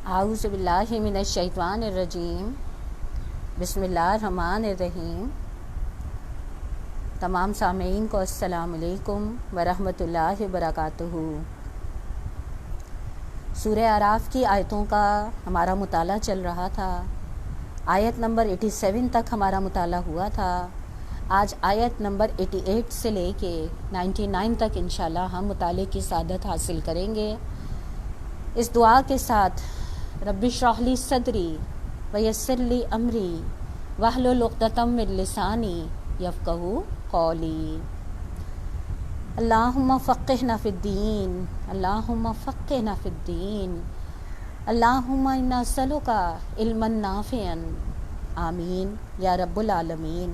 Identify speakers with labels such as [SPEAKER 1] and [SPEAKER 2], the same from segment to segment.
[SPEAKER 1] اعوذ باللہ من الشیطان الرجیم بسم اللہ الرحمن الرحیم۔ تمام سامعین کو السلام علیکم ورحمۃ اللہ وبرکاتہ۔ سورہ اعراف کی آیتوں کا ہمارا مطالعہ چل رہا تھا۔ آیت نمبر 87 تک ہمارا مطالعہ ہوا تھا۔ آج آیت نمبر 88 سے لے کے 99 تک انشاءاللہ ہم مطالعے کی سعادت حاصل کریں گے۔ اس دعا کے ساتھ رب اشرح لی صدری ویسر لی امری واحلل عقدۃ من لسانی یفقہوا قولی۔ اللہم فقہنا فی الدین، اللہم فقہنا فی الدین، اللہم انا نسألک علما نافعا، آمین یا رب العالمین۔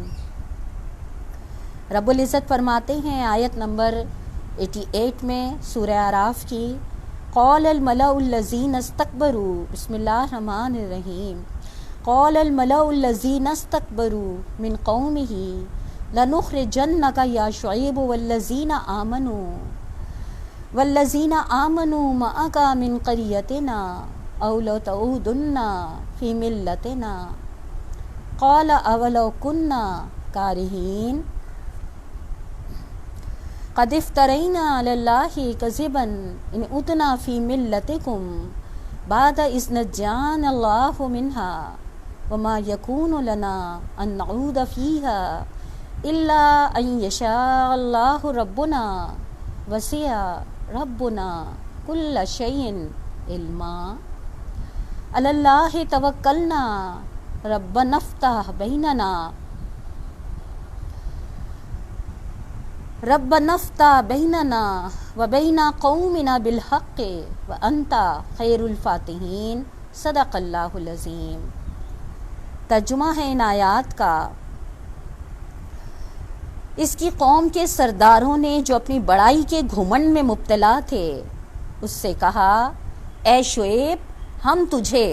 [SPEAKER 1] رب العزت فرماتے ہیں آیت نمبر 88 میں سورہ اعراف کی، قال الملأ الذین استکبروا، بسم اللہ الرحمن الرحیم، قال الملأ الذین استکبروا من قومہ لنخرجنک یا شعیب والذین آمنوا معک من قریتنا او لتعودن فی ملتنا قال اولو کنا کارہین قد افترینا علی اللہ کذبا ان عدنا فی ملتکم بعد اذ نجانا اللہ منہا وما یکون لنا ان نعود فیہا الا ان یشاء اللہ ربنا وسع ربنا کل شیء علما علی اللہ توکلنا ربنا افتح بیننا وبین قومنا بالحق وانت خیر الفاتحین۔ صدق اللہ العظیم۔ ترجمہ ہے ان آیات کا، اس کی قوم کے سرداروں نے جو اپنی بڑائی کے گھمنڈ میں مبتلا تھے اس سے کہا، اے شعیب ہم تجھے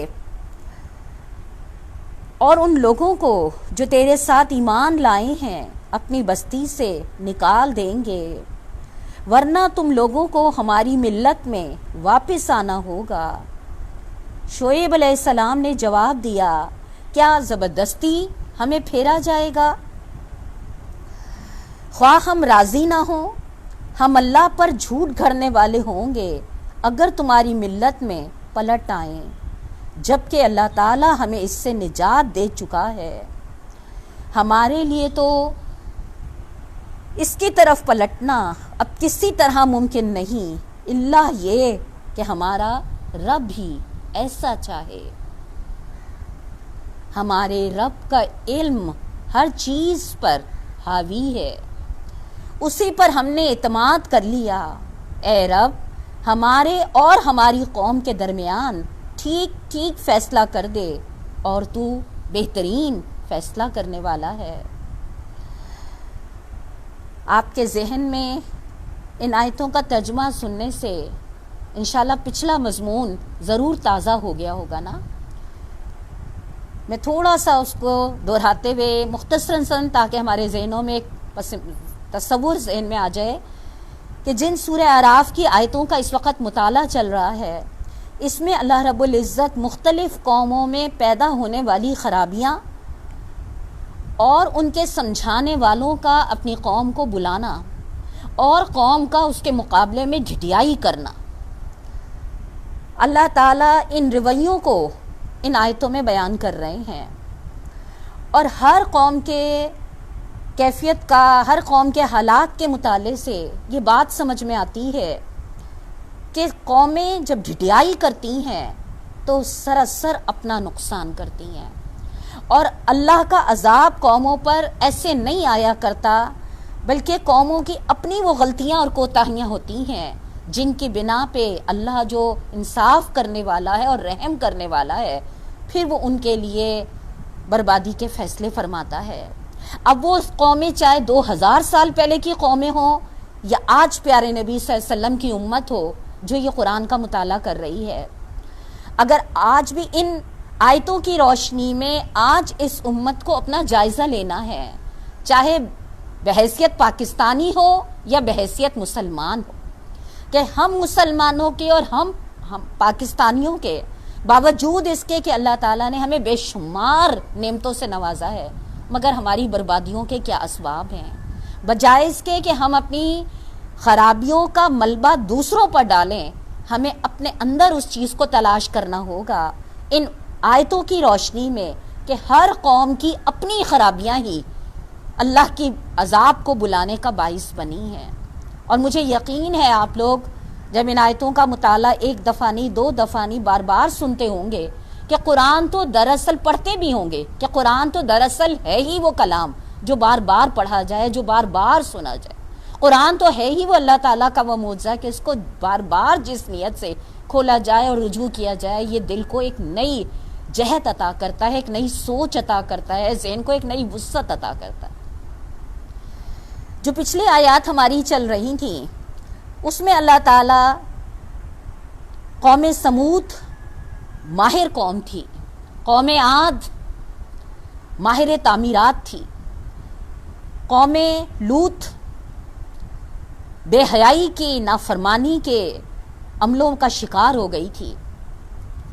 [SPEAKER 1] اور ان لوگوں کو جو تیرے ساتھ ایمان لائے ہیں اپنی بستی سے نکال دیں گے، ورنہ تم لوگوں کو ہماری ملت میں واپس آنا ہوگا۔ شعیب علیہ السلام نے جواب دیا، کیا زبردستی ہمیں پھیرا جائے گا؟ خواہ ہم راضی نہ ہوں، ہم اللہ پر جھوٹ گھڑنے والے ہوں گے اگر تمہاری ملت میں پلٹ آئیں، جبکہ اللہ تعالی ہمیں اس سے نجات دے چکا ہے۔ ہمارے لیے تو اس کی طرف پلٹنا اب کسی طرح ممکن نہیں الا یہ کہ ہمارا رب ہی ایسا چاہے۔ ہمارے رب کا علم ہر چیز پر حاوی ہے، اسی پر ہم نے اعتماد کر لیا۔ اے رب ہمارے اور ہماری قوم کے درمیان ٹھیک ٹھیک فیصلہ کر دے، اور تو بہترین فیصلہ کرنے والا ہے۔ آپ کے ذہن میں ان آیتوں کا ترجمہ سننے سے انشاءاللہ پچھلا مضمون ضرور تازہ ہو گیا ہوگا نا۔ میں تھوڑا سا اس کو دہراتے ہوئے مختصراً تاکہ ہمارے ذہنوں میں ایک تصور ذہن میں آ جائے کہ جن سورہ اعراف کی آیتوں کا اس وقت مطالعہ چل رہا ہے، اس میں اللہ رب العزت مختلف قوموں میں پیدا ہونے والی خرابیاں اور ان کے سمجھانے والوں کا اپنی قوم کو بلانا اور قوم کا اس کے مقابلے میں ڈھٹیائی کرنا، اللہ تعالیٰ ان رویوں کو ان آیتوں میں بیان کر رہے ہیں۔ اور ہر قوم کے کیفیت کا، ہر قوم کے حالات کے مطالعے سے یہ بات سمجھ میں آتی ہے کہ قومیں جب ڈھٹیائی کرتی ہیں تو سراسر اپنا نقصان کرتی ہیں، اور اللہ کا عذاب قوموں پر ایسے نہیں آیا کرتا، بلکہ قوموں کی اپنی وہ غلطیاں اور کوتاہیاں ہوتی ہیں جن کی بنا پہ اللہ جو انصاف کرنے والا ہے اور رحم کرنے والا ہے، پھر وہ ان کے لیے بربادی کے فیصلے فرماتا ہے۔ اب وہ قومیں چاہے 2000 سال پہلے کی قومیں ہوں یا آج پیارے نبی صلی اللہ علیہ وسلم کی امت ہو جو یہ قرآن کا مطالعہ کر رہی ہے، اگر آج بھی ان آیتوں کی روشنی میں آج اس امت کو اپنا جائزہ لینا ہے، چاہے بحیثیت پاکستانی ہو یا بحیثیت مسلمان ہو، کہ ہم مسلمانوں کے اور ہم پاکستانیوں کے باوجود اس کے کہ اللہ تعالیٰ نے ہمیں بے شمار نعمتوں سے نوازا ہے، مگر ہماری بربادیوں کے کیا اسباب ہیں؟ بجائے اس کے کہ ہم اپنی خرابیوں کا ملبہ دوسروں پر ڈالیں، ہمیں اپنے اندر اس چیز کو تلاش کرنا ہوگا ان آیتوں کی روشنی میں کہ ہر قوم کی اپنی خرابیاں ہی اللہ کی عذاب کو بلانے کا باعث بنی ہیں۔ اور مجھے یقین ہے آپ لوگ جب ان آیتوں کا مطالعہ ایک دفعہ نہیں، دو دفعہ نہیں، بار بار سنتے ہوں گے کہ قرآن تو دراصل پڑھتے بھی ہوں گے کہ قرآن تو دراصل ہے ہی وہ کلام جو بار بار پڑھا جائے، جو بار بار سنا جائے۔ قرآن تو ہے ہی وہ اللہ تعالیٰ کا وہ معجزہ کہ اس کو بار بار جس نیت سے کھولا جائے اور رجوع کیا جائے، یہ دل کو ایک نئی جہت عطا کرتا ہے، ایک نئی سوچ عطا کرتا ہے، ذہن کو ایک نئی وسعت عطا کرتا ہے۔ جو پچھلی آیات ہماری چل رہی تھیں اس میں اللہ تعالیٰ قوم سمود ماہر قوم تھی، قوم عاد ماہر تعمیرات تھی، قوم لوط بے حیائی کی نافرمانی کے عملوں کا شکار ہو گئی تھی،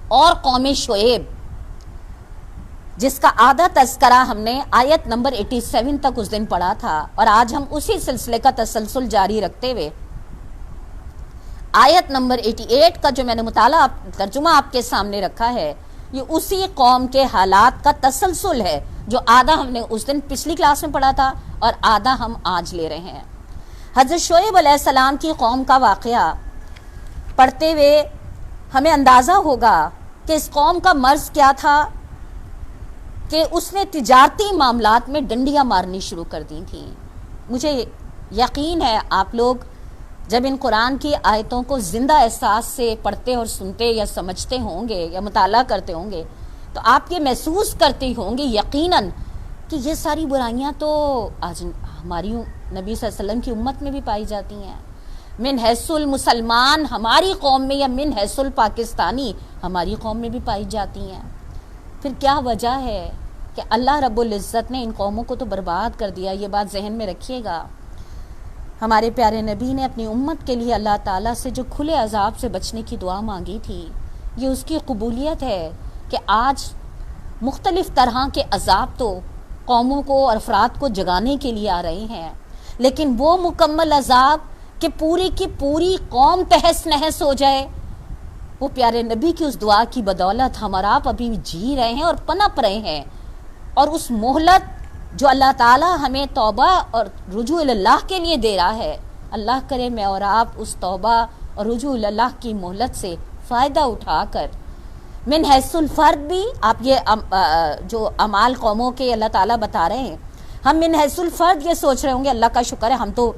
[SPEAKER 1] اور قوم شعیب جس کا آدھا تذکرہ ہم نے آیت نمبر 87 تک اس دن پڑھا تھا، اور آج ہم اسی سلسلے کا تسلسل جاری رکھتے ہوئے آیت نمبر 88 کا جو میں نے مطالعہ ترجمہ آپ کے سامنے رکھا ہے، یہ اسی قوم کے حالات کا تسلسل ہے جو آدھا ہم نے اس دن پچھلی کلاس میں پڑھا تھا اور آدھا ہم آج لے رہے ہیں۔ حضرت شعیب علیہ السلام کی قوم کا واقعہ پڑھتے ہوئے ہمیں اندازہ ہوگا کہ اس قوم کا مرض کیا تھا کہ اس نے تجارتی معاملات میں ڈنڈیاں مارنی شروع کر دی تھیں۔ مجھے یقین ہے آپ لوگ جب ان قرآن کی آیتوں کو زندہ احساس سے پڑھتے اور سنتے یا سمجھتے ہوں گے یا مطالعہ کرتے ہوں گے تو آپ یہ محسوس کرتے ہوں گے یقیناً کہ یہ ساری برائیاں تو آج ہماری نبی صلی اللہ علیہ وسلم کی امت میں بھی پائی جاتی ہیں، من حیث المسلمان ہماری قوم میں یا من حیث الپاکستانی ہماری قوم میں بھی پائی جاتی ہیں۔ پھر کیا وجہ ہے کہ اللہ رب العزت نے ان قوموں کو تو برباد کر دیا؟ یہ بات ذہن میں رکھیے گا۔ ہمارے پیارے نبی نے اپنی امت کے لیے اللہ تعالیٰ سے جو کھلے عذاب سے بچنے کی دعا مانگی تھی، یہ اس کی قبولیت ہے کہ آج مختلف طرح کے عذاب تو قوموں کو اور افراد کو جگانے کے لیے آ رہے ہیں، لیکن وہ مکمل عذاب کہ پوری کی پوری قوم تہس نہس ہو جائے، وہ پیارے نبی کی اس دعا کی بدولت ہم اور آپ ابھی جی رہے ہیں اور پنپ رہے ہیں۔ اور اس مہلت جو اللہ تعالیٰ ہمیں توبہ اور رجوع اللہ کے لیے دے رہا ہے، اللہ کرے میں اور آپ اس توبہ اور رجوع اللہ کی مہلت سے فائدہ اٹھا کر من حیث الفرد بھی، آپ یہ جو اعمال قوموں کے اللہ تعالیٰ بتا رہے ہیں، ہم من حیث الفرد یہ سوچ رہے ہوں گے اللہ کا شکر ہے ہم تو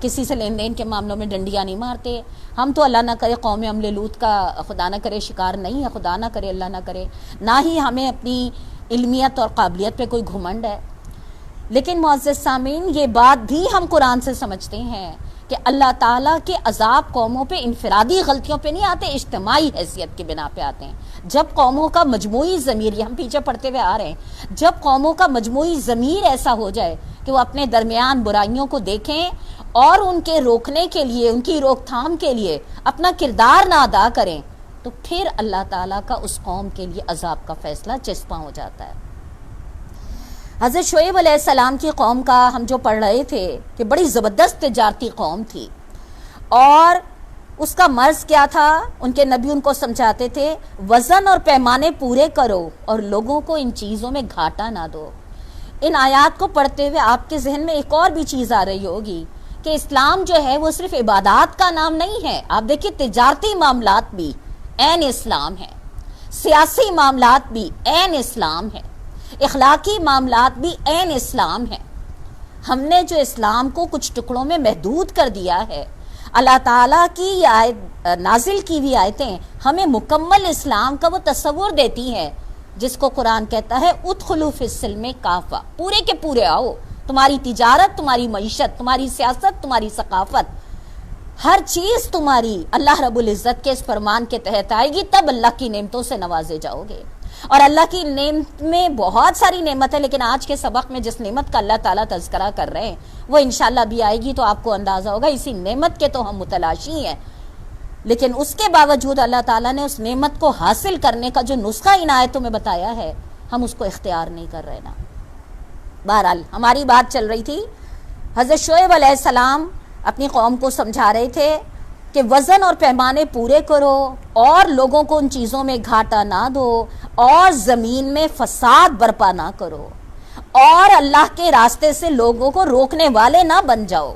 [SPEAKER 1] کسی سے لین دین کے معاملوں میں ڈنڈیاں نہیں مارتے، ہم تو اللہ نہ کرے قوم عمل لوط کا خدا نہ کرے شکار نہیں ہے، خدا نہ کرے اللہ نہ کرے، نہ ہی ہمیں اپنی علمیت اور قابلیت پہ کوئی گھمنڈ ہے۔ لیکن معزز سامعین، یہ بات بھی ہم قرآن سے سمجھتے ہیں کہ اللہ تعالیٰ کے عذاب قوموں پہ انفرادی غلطیوں پہ نہیں آتے، اجتماعی حیثیت کی بنا پہ آتے ہیں۔ جب قوموں کا مجموعی ضمیر، یہ ہم پیچھے پڑھتے ہوئے آ رہے ہیں، جب قوموں کا مجموعی ضمیر ایسا ہو جائے کہ وہ اپنے درمیان برائیوں کو دیکھیں اور ان کے روکنے کے لیے، ان کی روک تھام کے لیے اپنا کردار نہ ادا کریں، تو پھر اللہ تعالیٰ کا اس قوم کے لیے عذاب کا فیصلہ چسپاں ہو جاتا ہے۔ حضرت شعیب علیہ السلام کی قوم کا ہم جو پڑھ رہے تھے کہ بڑی زبردست تجارتی قوم تھی، اور اس کا مرض کیا تھا؟ ان کے نبی ان کو سمجھاتے تھے وزن اور پیمانے پورے کرو اور لوگوں کو ان چیزوں میں گھاٹا نہ دو۔ ان آیات کو پڑھتے ہوئے آپ کے ذہن میں ایک اور بھی چیز آ رہی ہوگی کہ اسلام جو ہے وہ صرف عبادات کا نام نہیں ہے۔ آپ دیکھیے تجارتی معاملات بھی عین اسلام ہے، سیاسی معاملات بھی عین اسلام ہے، اخلاقی معاملات بھی عین اسلام ہے۔ ہم نے جو اسلام کو کچھ ٹکڑوں میں محدود کر دیا ہے، اللہ تعالیٰ کی یہ آیت نازل کی ہوئی آیتیں ہمیں مکمل اسلام کا وہ تصور دیتی ہیں جس کو قرآن کہتا ہے ادخلوا فی السلم کافہ، پورے کے پورے آؤ، تمہاری تجارت، تمہاری معیشت، تمہاری سیاست، تمہاری ثقافت، ہر چیز تمہاری اللہ رب العزت کے اس فرمان کے تحت آئے گی، تب اللہ کی نعمتوں سے نوازے جاؤ گے۔ اور اللہ کی نعمت میں بہت ساری نعمت ہے، لیکن آج کے سبق میں جس نعمت کا اللہ تعالیٰ تذکرہ کر رہے ہیں وہ انشاءاللہ بھی آئے گی، تو آپ کو اندازہ ہوگا اسی نعمت کے تو ہم متلاشی ہیں۔ لیکن اس کے باوجود اللہ تعالیٰ نے اس نعمت کو حاصل کرنے کا جو نسخہ ان آیتوں میں بتایا ہے ہم اس کو اختیار نہیں کر رہے نا۔ بہرحال ہماری بات چل رہی تھی، حضرت شعیب علیہ السلام اپنی قوم کو سمجھا رہے تھے کہ وزن اور پیمانے پورے کرو اور لوگوں کو ان چیزوں میں گھاٹا نہ دو اور زمین میں فساد برپا نہ کرو اور اللہ کے راستے سے لوگوں کو روکنے والے نہ بن جاؤ۔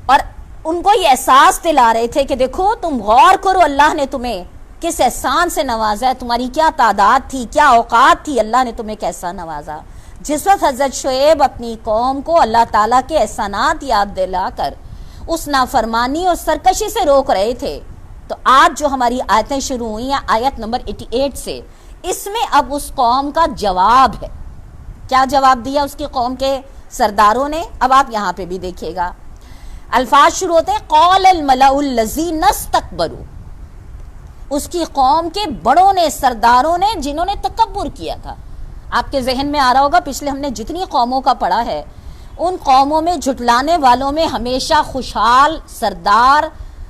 [SPEAKER 1] اور ان کو یہ احساس دلا رہے تھے کہ دیکھو تم غور کرو اللہ نے تمہیں کس احسان سے نوازا ہے، تمہاری کیا تعداد تھی، کیا اوقات تھی، اللہ نے تمہیں کیسا نوازا۔ جس وقت حضرت شعیب اپنی قوم کو اللہ تعالیٰ کے احسانات یاد دلا کر اس نافرمانی اور سرکشی سے روک رہے تھے، تو آج جو ہماری آیتیں شروع ہوئی ہیں آیت نمبر 88 سے، اس میں اب اس قوم کا جواب ہے۔ کیا جواب دیا اس کی قوم کے سرداروں نے؟ اب آپ یہاں پہ بھی دیکھیے گا، الفاظ شروع ہوتے ہیں قال الملأ الذین استکبروا، اس کی قوم کے بڑوں نے، سرداروں نے، جنہوں نے تکبر کیا تھا۔ آپ کے ذہن میں آ رہا ہوگا پچھلے ہم نے جتنی قوموں کا پڑھا ہے، ان قوموں میں جھٹلانے والوں میں ہمیشہ خوشحال سردار،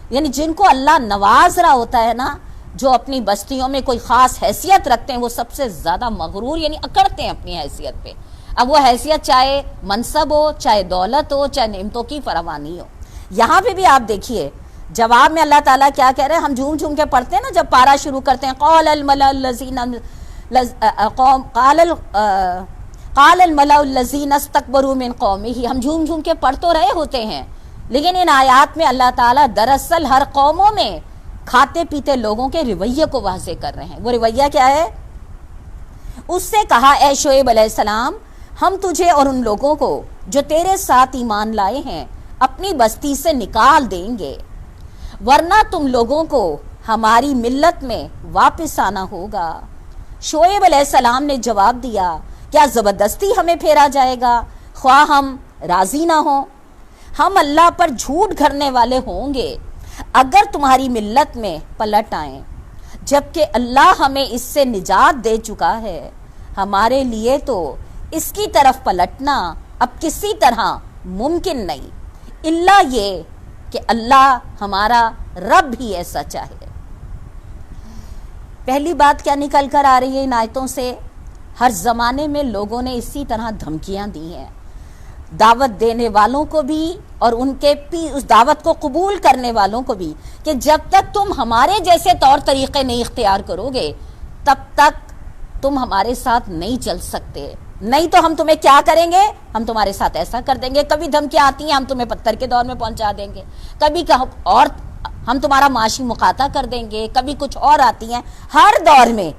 [SPEAKER 1] یعنی جن کو اللہ نواز رہا ہوتا ہے نا، جو اپنی بستیوں میں کوئی خاص حیثیت رکھتے ہیں، وہ سب سے زیادہ مغرور یعنی اکڑتے ہیں اپنی حیثیت پہ۔ اب وہ حیثیت چاہے منصب ہو، چاہے دولت ہو، چاہے نعمتوں کی فراوانی ہو۔ یہاں پہ بھی آپ دیکھیے جواب میں اللہ تعالیٰ کیا کہہ رہے ہیں، ہم جھوم جھوم کے پڑھتے ہیں نا جب پارا شروع کرتے ہیں، قال الملأ الذین استکبروا من قومہ، ہم جھوم جھوم کے پڑھ تو رہے ہوتے ہیں، لیکن ان آیات میں اللہ تعالیٰ دراصل ہر قوموں میں کھاتے پیتے لوگوں کے رویے کو واضح کر رہے ہیں۔ وہ رویہ کیا ہے؟ اس سے کہا اے شعیب علیہ السلام، ہم تجھے اور ان لوگوں کو جو تیرے ساتھ ایمان لائے ہیں اپنی بستی سے نکال دیں گے، ورنہ تم لوگوں کو ہماری ملت میں واپس آنا ہوگا۔ شعیب علیہ السلام نے جواب دیا، کیا زبردستی ہمیں پھیرا جائے گا خواہ ہم راضی نہ ہوں؟ ہم اللہ پر جھوٹ گھڑنے والے ہوں گے اگر تمہاری ملت میں پلٹ آئیں، جبکہ اللہ ہمیں اس سے نجات دے چکا ہے۔ ہمارے لیے تو اس کی طرف پلٹنا اب کسی طرح ممکن نہیں، الا یہ کہ اللہ ہمارا رب ہی ایسا چاہے۔ پہلی بات کیا نکل کر آ رہی ہے ان آیتوں سے؟ ہر زمانے میں لوگوں نے اسی طرح دھمکیاں دی ہیں، دعوت دینے والوں کو بھی اور ان کے اس دعوت کو قبول کرنے والوں کو بھی، کہ جب تک تم ہمارے جیسے طور طریقے نہیں اختیار کرو گے تب تک تم ہمارے ساتھ نہیں چل سکتے، نہیں تو ہم تمہیں کیا کریں گے، ہم تمہارے ساتھ ایسا کر دیں گے۔ کبھی دھمکیاں آتی ہیں ہم تمہیں پتھر کے دور میں پہنچا دیں گے، کبھی اور ہم تمہارا معاشی مقاطع کر دیں گے، کبھی کچھ اور آتی ہیں ہر دور میں۔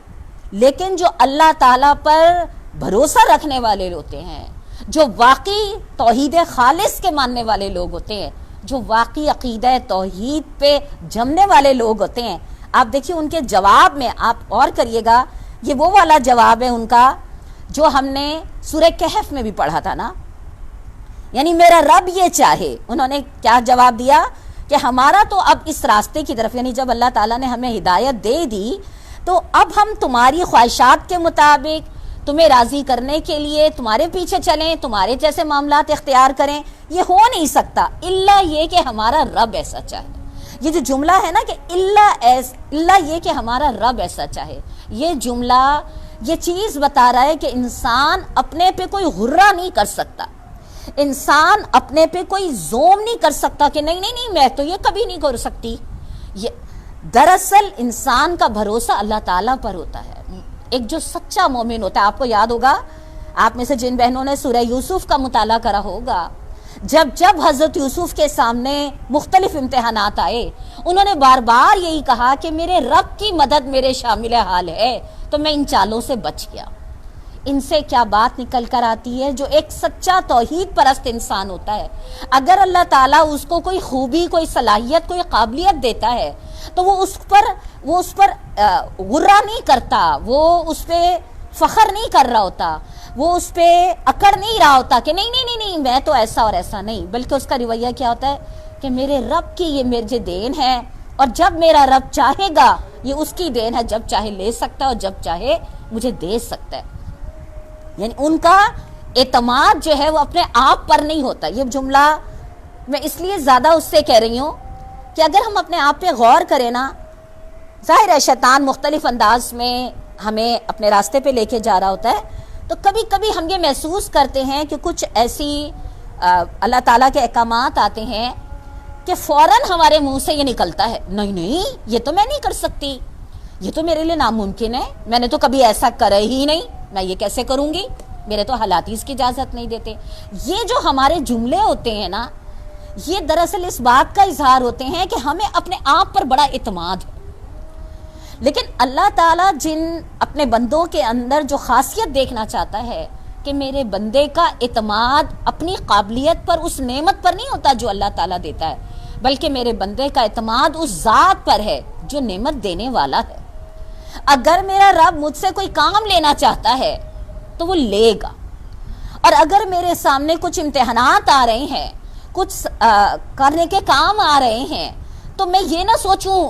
[SPEAKER 1] لیکن جو اللہ تعالیٰ پر بھروسہ رکھنے والے ہوتے ہیں، جو واقعی توحید خالص کے ماننے والے لوگ ہوتے ہیں، جو واقعی عقیدہ توحید پہ جمنے والے لوگ ہوتے ہیں، آپ دیکھیے ان کے جواب میں آپ اور کریے گا، یہ وہ والا جواب ہے ان کا جو ہم نے سورہ کہف میں بھی پڑھا تھا نا، یعنی میرا رب یہ چاہے۔ انہوں نے کیا جواب دیا کہ ہمارا تو اب اس راستے کی طرف، یعنی جب اللہ تعالیٰ نے ہمیں ہدایت دے دی تو اب ہم تمہاری خواہشات کے مطابق تمہیں راضی کرنے کے لیے تمہارے پیچھے چلیں، تمہارے جیسے معاملات اختیار کریں، یہ ہو نہیں سکتا الا یہ کہ ہمارا رب ایسا چاہے۔ یہ جو جملہ ہے نا کہ الا یہ کہ ہمارا رب ایسا چاہے، یہ جملہ یہ چیز بتا رہا ہے کہ انسان اپنے پہ کوئی غرہ نہیں کر سکتا، انسان اپنے پہ کوئی زوم نہیں کر سکتا کہ نہیں میں تو یہ کبھی نہیں کر سکتی۔ یہ دراصل انسان کا بھروسہ اللہ تعالیٰ پر ہوتا ہے۔ ایک جو سچا مومن ہوتا ہے، آپ کو یاد ہوگا، آپ میں سے جن بہنوں نے سورہ یوسف کا مطالعہ کرا ہوگا، جب حضرت یوسف کے سامنے مختلف امتحانات آئے، انہوں نے بار بار یہی کہا کہ میرے رب کی مدد میرے شامل حال ہے، تو میں ان چالوں سے بچ گیا۔ ان سے کیا بات نکل کر آتی ہے؟ جو ایک سچا توحید پرست انسان ہوتا ہے، اگر اللہ تعالیٰ اس کو کوئی خوبی، کوئی صلاحیت، کوئی قابلیت دیتا ہے تو وہ اس پر غرہ نہیں کرتا، وہ اس پہ فخر نہیں کر رہا ہوتا، وہ اس پہ اکڑ نہیں رہا ہوتا کہ نہیں میں تو ایسا اور ایسا نہیں، بلکہ اس کا رویہ کیا ہوتا ہے کہ میرے رب کی یہ میرے دین ہے، اور جب میرا رب چاہے گا یہ اس کی دین ہے، جب چاہے لے سکتا ہے اور جب چاہے مجھے دے سکتا ہے۔ یعنی ان کا اعتماد جو ہے وہ اپنے آپ پر نہیں ہوتا۔ یہ جملہ میں اس لیے زیادہ اس سے کہہ رہی ہوں کہ کہ اگر ہم اپنے آپ پہ غور کریں نا، ظاہر ہے شیطان مختلف انداز میں ہمیں اپنے راستے پہ لے کے جا رہا ہوتا ہے، تو کبھی کبھی ہم یہ محسوس کرتے ہیں کہ کچھ ایسی اللہ تعالیٰ کے احکامات آتے ہیں کہ فوراً ہمارے منہ سے یہ نکلتا ہے، نہیں نہیں یہ تو میں نہیں کر سکتی، یہ تو میرے لیے ناممکن ہے، میں نے تو کبھی ایسا کرا ہی نہیں، میں یہ کیسے کروں گی، میرے تو حالات ہی اس کی اجازت نہیں دیتے۔ یہ جو ہمارے جملے ہوتے ہیں نا، یہ دراصل اس بات کا اظہار ہوتے ہیں کہ ہمیں اپنے آپ پر بڑا اعتماد ہے، لیکن اللہ تعالیٰ جن اپنے بندوں کے اندر جو خاصیت دیکھنا چاہتا ہے کہ میرے بندے کا اعتماد اپنی قابلیت پر، اس نعمت پر نہیں ہوتا جو اللہ تعالیٰ دیتا ہے، بلکہ میرے بندے کا اعتماد اس ذات پر ہے جو نعمت دینے والا ہے۔ اگر میرا رب مجھ سے کوئی کام لینا چاہتا ہے تو وہ لے گا، اور اگر میرے سامنے کچھ امتحانات آ رہے ہیں، کچھ کرنے کے کام آ رہے ہیں، تو میں یہ نہ سوچوں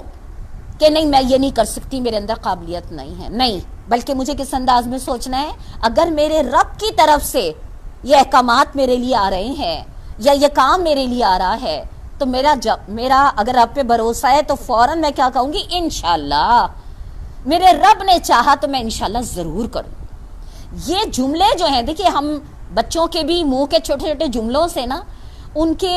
[SPEAKER 1] کہ نہیں میں یہ نہیں کر سکتی، میرے اندر قابلیت نہیں ہے، نہیں، بلکہ مجھے کس انداز میں سوچنا ہے، اگر میرے رب کی طرف سے یہ احکامات میرے لیے آ رہے ہیں یا یہ کام میرے لیے آ رہا ہے، تو میرا اگر رب پہ بھروسہ ہے تو فوراً میں کیا کہوں گی، انشاءاللہ میرے رب نے چاہا تو میں انشاءاللہ ضرور کروں۔ یہ جملے جو ہیں، دیکھیے ہم بچوں کے بھی منہ کے چھوٹے چھوٹے جملوں سے نا ان کے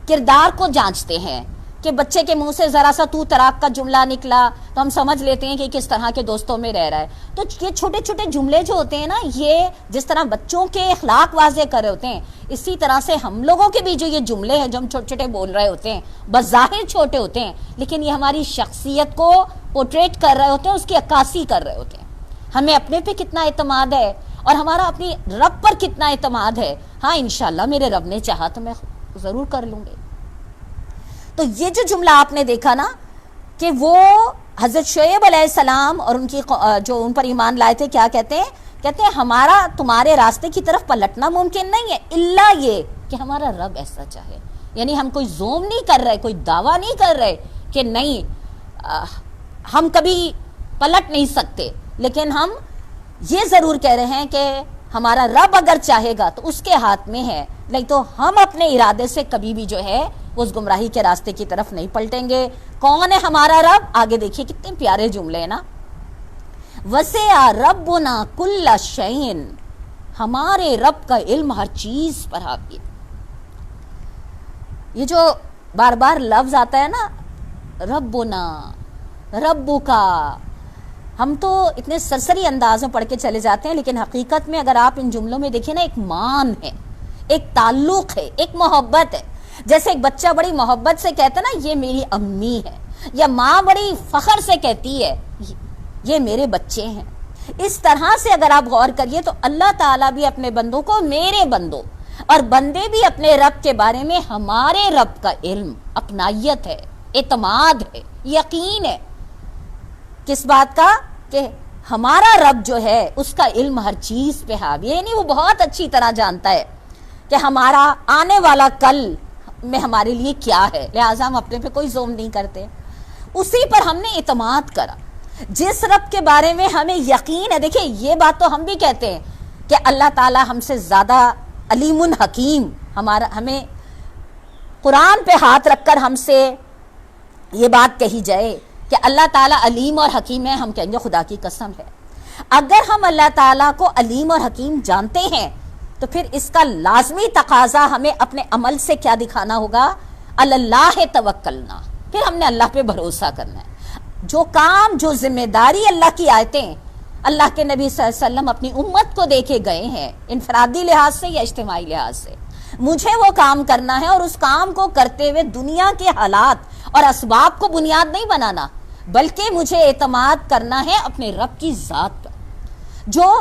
[SPEAKER 1] کردار کو جانچتے ہیں، کہ بچے کے منہ سے ذرا سا تو تراک کا جملہ نکلا تو ہم سمجھ لیتے ہیں کہ کس طرح کے دوستوں میں رہ رہا ہے۔ تو یہ چھوٹے چھوٹے جملے جو ہوتے ہیں نا، یہ جس طرح بچوں کے اخلاق واضح کر رہے ہوتے ہیں، اسی طرح سے ہم لوگوں کے بھی جو یہ جملے ہیں جو ہم چھوٹے چھوٹے بول رہے ہوتے ہیں، بظاہر چھوٹے ہوتے ہیں لیکن یہ ہماری شخصیت کو پورٹریٹ کر رہے ہوتے ہیں، اس کی عکاسی کر رہے ہوتے ہیں۔ ہمیں اپنے پہ کتنا اعتماد ہے اور ہمارا اپنی رب پر کتنا اعتماد ہے، ہاں انشاءاللہ میرے رب نے چاہا تو میں ضرور کر لوں گی۔ تو یہ جو جملہ آپ نے دیکھا نا کہ وہ حضرت شعیب علیہ السلام اور ان کی جو ان پر ایمان لائے تھے، کیا کہتے ہیں ہمارا تمہارے راستے کی طرف پلٹنا ممکن نہیں ہے الا یہ کہ ہمارا رب ایسا چاہے۔ یعنی ہم کوئی زوم نہیں کر رہے، کوئی دعویٰ نہیں کر رہے کہ نہیں ہم کبھی پلٹ نہیں سکتے، لیکن ہم یہ ضرور کہہ رہے ہیں کہ ہمارا رب اگر چاہے گا تو اس کے ہاتھ میں ہے، نہیں تو ہم اپنے ارادے سے کبھی بھی جو ہے اس گمراہی کے راستے کی طرف نہیں پلٹیں گے۔ کون ہے ہمارا رب؟ آگے دیکھیے کتنے پیارے جملے ہیں نا، وسع ربنا کل شیء، ہمارے رب کا علم ہر چیز پر حاوی۔ یہ جو بار بار لفظ آتا ہے نا ربنا، ربکا، ہم تو اتنے سرسری انداز میں پڑھ کے چلے جاتے ہیں، لیکن حقیقت میں اگر آپ ان جملوں میں دیکھیں نا، ایک مان ہے، ایک تعلق ہے، ایک محبت ہے۔ جیسے ایک بچہ بڑی محبت سے کہتا ہے نا یہ میری امی ہے، یا ماں بڑی فخر سے کہتی ہے یہ میرے بچے ہیں، اس طرح سے اگر آپ غور کریے تو اللہ تعالیٰ بھی اپنے بندوں کو میرے بندوں، اور بندے بھی اپنے رب کے بارے میں ہمارے رب کا علم، اپنائیت ہے، اعتماد ہے، یقین ہے، کس بات کا؟ کہ ہمارا رب جو ہے اس کا علم ہر چیز پہ حاوی ہے، یعنی وہ بہت اچھی طرح جانتا ہے کہ ہمارا آنے والا کل میں ہمارے لیے کیا ہے، لہٰذا ہم اپنے پہ کوئی زوم نہیں کرتے، اسی پر ہم نے اعتماد کرا۔ جس رب کے بارے میں ہمیں یقین ہے، دیکھیں یہ بات تو ہم بھی کہتے ہیں کہ اللہ تعالیٰ ہم سے زیادہ علیم حکیم، ہمیں قرآن پہ ہاتھ رکھ کر ہم سے یہ بات کہی جائے کہ اللہ تعالیٰ علیم اور حکیم ہے، ہم کہیں گے خدا کی قسم ہے۔ اگر ہم اللہ تعالیٰ کو علیم اور حکیم جانتے ہیں تو پھر اس کا لازمی تقاضا ہمیں اپنے عمل سے کیا دکھانا ہوگا؟ اللہ توکلنا، پھر ہم نے اللہ پہ بھروسہ کرنا ہے۔ جو کام، جو ذمہ داری اللہ کی آیتیں اللہ کے نبی صلی اللہ علیہ وسلم اپنی امت کو دے کے گئے ہیں، انفرادی لحاظ سے یا اجتماعی لحاظ سے، مجھے وہ کام کرنا ہے، اور اس کام کو کرتے ہوئے دنیا کے حالات اور اسباب کو بنیاد نہیں بنانا، بلکہ مجھے اعتماد کرنا ہے اپنے رب کی ذات پر۔ جو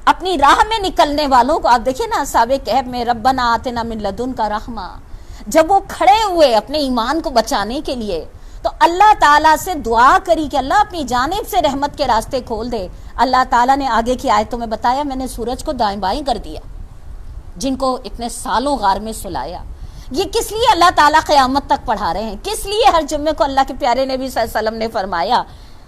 [SPEAKER 1] اپنی راہ میں نکلنے والوں کو آپ دیکھیں نا، اصحاب کہف میں ربنا آتنا من لدنک رحمہ، جب وہ کھڑے ہوئے اپنے ایمان کو بچانے کے لیے تو اللہ تعالیٰ سے دعا کری کہ اللہ اپنی جانب سے رحمت کے راستے کھول دے۔ اللہ تعالیٰ نے آگے کی آیتوں میں بتایا میں نے سورج کو دائیں بائیں کر دیا، جن کو اتنے سالوں غار میں سلایا۔ یہ کس لیے اللہ تعالیٰ قیامت تک پڑھا رہے ہیں؟ کس لیے ہر جمعے کو اللہ کے پیارے نبی صلی اللہ علیہ وسلم نے فرمایا؟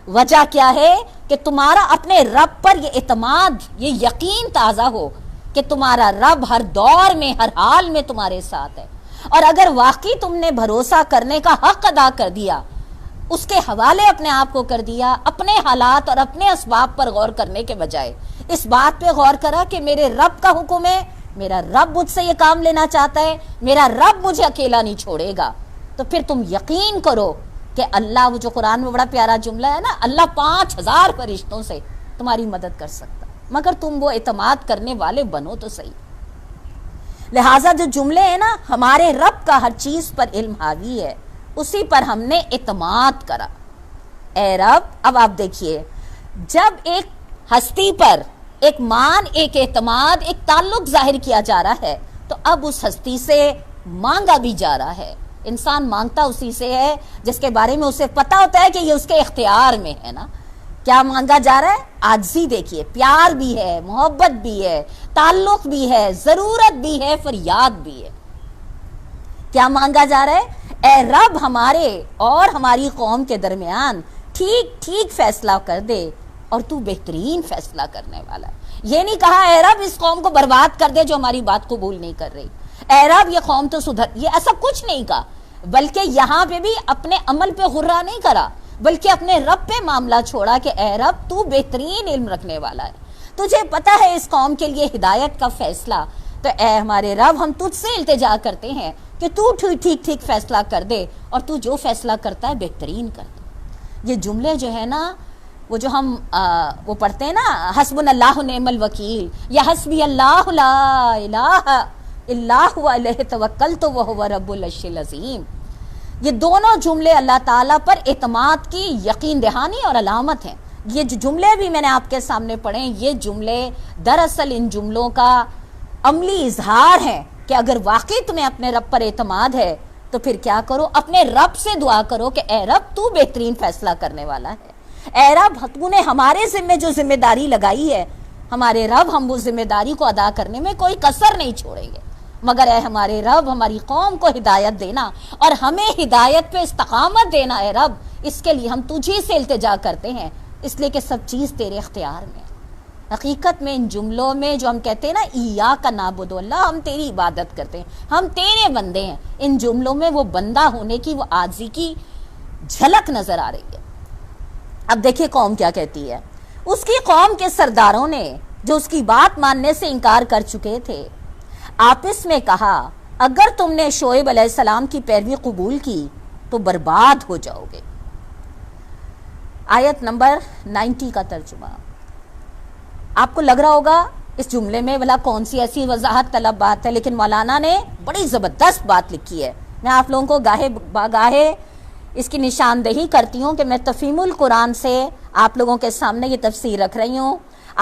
[SPEAKER 1] وجہ کیا ہے؟ کہ تمہارا اپنے رب پر یہ اعتماد، یہ یقین تازہ ہو کہ تمہارا رب ہر دور میں، ہر حال میں تمہارے ساتھ ہے۔ اور اگر واقعی تم نے بھروسہ کرنے کا حق ادا کر دیا، اس کے حوالے اپنے آپ کو کر دیا، اپنے حالات اور اپنے اسباب پر غور کرنے کے بجائے اس بات پہ غور کرا کہ میرے رب کا حکم ہے، میرا رب مجھ سے یہ کام لینا چاہتا ہے، میرا رب مجھے اکیلا نہیں چھوڑے گا، تو پھر تم یقین کرو کہ اللہ، وہ جو قرآن میں بڑا پیارا جملہ ہے نا، اللہ 5000 فرشتوں سے تمہاری مدد کر سکتا، مگر تم وہ اعتماد کرنے والے بنو تو صحیح۔ لہٰذا جو جملے ہیں نا، ہمارے رب کا ہر چیز پر علم حاوی ہے، اسی پر ہم نے اعتماد کرا۔ اے رب، اب آپ دیکھیے، جب ایک ہستی پر ایک مان، ایک اعتماد، ایک تعلق ظاہر کیا جا رہا ہے تو اب اس ہستی سے مانگا بھی جا رہا ہے۔ انسان مانگتا اسی سے ہے جس کے بارے میں اسے پتا ہوتا ہے کہ یہ اس کے اختیار میں ہے نا۔ کیا مانگا جا رہا ہے؟ عاجزی دیکھیے، پیار بھی ہے، محبت بھی ہے، تعلق بھی ہے، ضرورت بھی ہے، فریاد بھی ہے۔ کیا مانگا جا رہا ہے؟ اے رب، ہمارے اور ہماری قوم کے درمیان ٹھیک ٹھیک فیصلہ کر دے، اور تو بہترین فیصلہ کرنے والا ہے۔ یہ نہیں کہا اے رب اس قوم کو برباد کر دے جو ہماری بات قبول نہیں کر رہی، اے رب یہ قوم تو سدھر، یہ ایسا کچھ نہیں کہا، بلکہ یہاں پہ بھی اپنے عمل پہ غرہ نہیں کرا، بلکہ اپنے رب پہ معاملہ چھوڑا کہ اے رب تو بہترین علم رکھنے والا ہے، تجھے پتا ہے اس قوم کے لیے ہدایت کا فیصلہ، تو اے ہمارے رب ہم تجھ سے التجا کرتے ہیں کہ تو ٹھیک ٹھیک فیصلہ کر دے، اور تو جو فیصلہ کرتا ہے بہترین کر دے۔ یہ جملے جو ہے نا، وہ جو ہم وہ پڑھتے ہیں نا، حسبنا اللہ نعم الوکیل یا حسبی اللہ لا الہ الا هو علیہ توکلت وہو رب العرش العظیم، یہ دونوں جملے اللہ تعالیٰ پر اعتماد کی یقین دہانی اور علامت ہیں۔ یہ جو جملے بھی میں نے آپ کے سامنے پڑھے، یہ جملے دراصل ان جملوں کا عملی اظہار ہے کہ اگر واقعی تمہیں اپنے رب پر اعتماد ہے تو پھر کیا کرو، اپنے رب سے دعا کرو کہ اے رب تو بہترین فیصلہ کرنے والا ہے، اے رب تو نے ہمارے ذمے جو ذمہ داری لگائی ہے، ہمارے رب ہم وہ ذمہ داری کو ادا کرنے میں کوئی کسر نہیں چھوڑیں گے، مگر اے ہمارے رب ہماری قوم کو ہدایت دینا اور ہمیں ہدایت پہ استقامت دینا، اے رب اس کے لیے ہم تجھی سے التجا کرتے ہیں، اس لیے کہ سب چیز تیرے اختیار میں۔ حقیقت میں ان جملوں میں جو ہم کہتے ہیں نا ایاک نعبد، اللہ ہم تیری عبادت کرتے ہیں، ہم تیرے بندے ہیں، ان جملوں میں وہ بندہ ہونے کی، وہ عاجزی کی جھلک نظر آ رہی ہے۔ اب دیکھیے قوم کیا کہتی ہے۔ اس کی قوم کے سرداروں نے جو اس کی بات ماننے سے انکار کر چکے تھے، آپس میں کہا اگر تم نے شعیب علیہ السلام کی پیروی قبول کی تو برباد ہو جاؤ گے۔ آیت نمبر 90 کا ترجمہ۔ آپ کو لگ رہا ہوگا اس جملے میں بھلا کون سی ایسی وضاحت طلب بات ہے، لیکن مولانا نے بڑی زبردست بات لکھی ہے۔ میں آپ لوگوں کو گاہے باگاہے اس کی نشاندہی کرتی ہوں کہ میں تفہیم القرآن سے آپ لوگوں کے سامنے یہ تفسیر رکھ رہی ہوں۔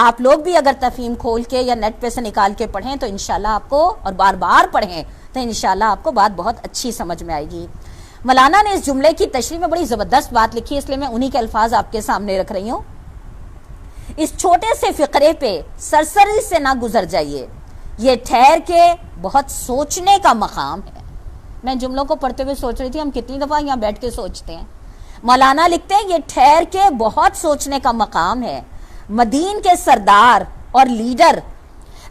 [SPEAKER 1] آپ لوگ بھی اگر تفہیم کھول کے یا نیٹ پہ سے نکال کے پڑھیں تو انشاءاللہ آپ کو، اور بار بار پڑھیں تو انشاءاللہ آپ کو بات بہت اچھی سمجھ میں آئے گی۔ مولانا نے اس جملے کی تشریح میں بڑی زبردست بات لکھی ہے، اس لیے میں انہی کے الفاظ آپ کے سامنے رکھ رہی ہوں۔ اس چھوٹے سے فقرے پہ سرسری سے نہ گزر جائیے، یہ ٹھہر کے بہت سوچنے کا مقام ہے۔ میں جملوں کو پڑھتے ہوئے سوچ رہی تھی ہم کتنی دفعہ یہاں بیٹھ کے سوچتے ہیں۔ مولانا لکھتے ہیں یہ ٹھہر کے بہت سوچنے کا مقام ہے۔ مدین کے سردار اور لیڈر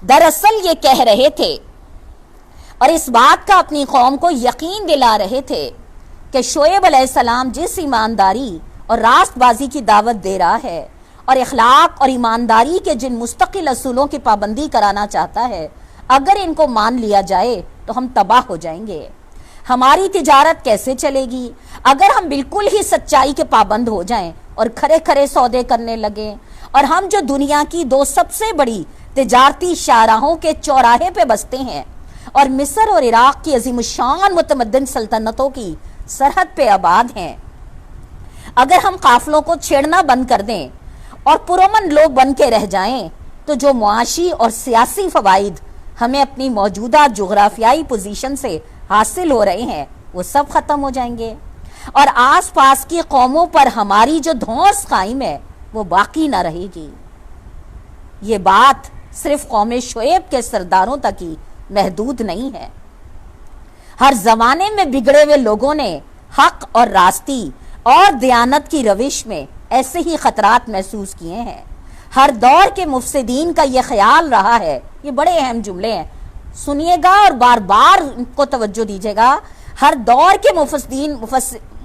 [SPEAKER 1] دراصل یہ کہہ رہے تھے اور اس بات کا اپنی قوم کو یقین دلا رہے تھے کہ شعیب علیہ السلام جس ایمانداری اور راست بازی کی دعوت دے رہا ہے اور اخلاق اور ایمانداری کے جن مستقل اصولوں کی پابندی کرانا چاہتا ہے، اگر ان کو مان لیا جائے تو ہم تباہ ہو جائیں گے۔ ہماری تجارت کیسے چلے گی اگر ہم بالکل ہی سچائی کے پابند ہو جائیں اور کھرے کھرے سودے کرنے لگیں، اور ہم جو دنیا کی 2 سب سے بڑی تجارتی شاہراہوں کے چوراہے پہ بستے ہیں اور مصر اور عراق کی عظیم الشان متمدن سلطنتوں کی سرحد پہ آباد ہیں، اگر ہم قافلوں کو چھیڑنا بند کر دیں اور پرامن لوگ بن کے رہ جائیں تو جو معاشی اور سیاسی فوائد ہمیں اپنی موجودہ جغرافیائی پوزیشن سے حاصل ہو رہے ہیں وہ سب ختم ہو جائیں گے، اور آس پاس کی قوموں پر ہماری جو دھونس قائم ہے وہ باقی نہ رہے گی۔ یہ بات صرف قوم شعیب کے سرداروں تک ہی محدود نہیں ہے، ہر زمانے میں بگڑے ہوئے لوگوں نے حق اور راستی اور دیانت کی روش میں ایسے ہی خطرات محسوس کیے ہیں۔ ہر دور کے مفسدین کا یہ خیال رہا ہے، یہ بڑے اہم جملے ہیں، سنیے گا اور بار بار ان کو توجہ دیجیے گا، ہر دور کے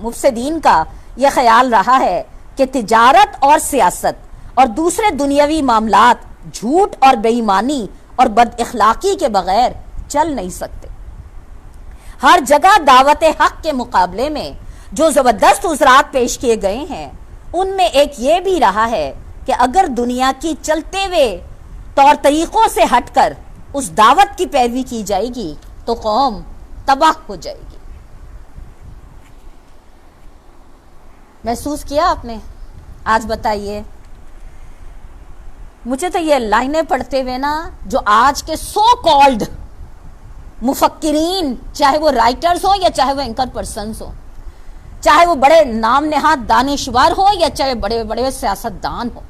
[SPEAKER 1] مفسدین کا یہ خیال رہا ہے کہ تجارت اور سیاست اور دوسرے دنیاوی معاملات جھوٹ اور بے ایمانی اور بد اخلاقی کے بغیر چل نہیں سکتے۔ ہر جگہ دعوت حق کے مقابلے میں جو زبردست عذرات پیش کیے گئے ہیں، ان میں ایک یہ بھی رہا ہے کہ اگر دنیا کی چلتے ہوئے طور طریقوں سے ہٹ کر اس دعوت کی پیروی کی جائے گی تو قوم تباہ ہو جائے گی۔ محسوس کیا آپ نے؟ آج بتائیے، مجھے تو یہ لائنیں پڑھتے ہوئے نا، جو آج کے سو کالڈ مفکرین، چاہے وہ رائٹرز ہوں یا چاہے وہ اینکر پرسنز ہوں، چاہے وہ بڑے نام نہاد دانشور ہو یا چاہے بڑے بڑے سیاستدان ہو،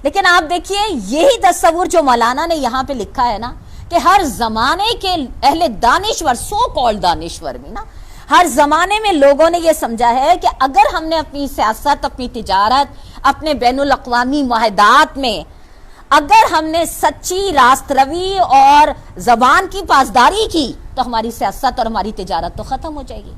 [SPEAKER 1] لیکن آپ دیکھیے یہی تصور جو مولانا نے یہاں پہ لکھا ہے نا، کہ ہر زمانے کے اہل دانشور، سو کالڈ دانشور بھی نا، ہر زمانے میں لوگوں نے یہ سمجھا ہے کہ اگر ہم نے اپنی سیاست، اپنی تجارت، اپنے بین الاقوامی معاہدات میں اگر ہم نے سچی راست روی اور زبان کی پاسداری کی تو ہماری سیاست اور ہماری تجارت تو ختم ہو جائے گی۔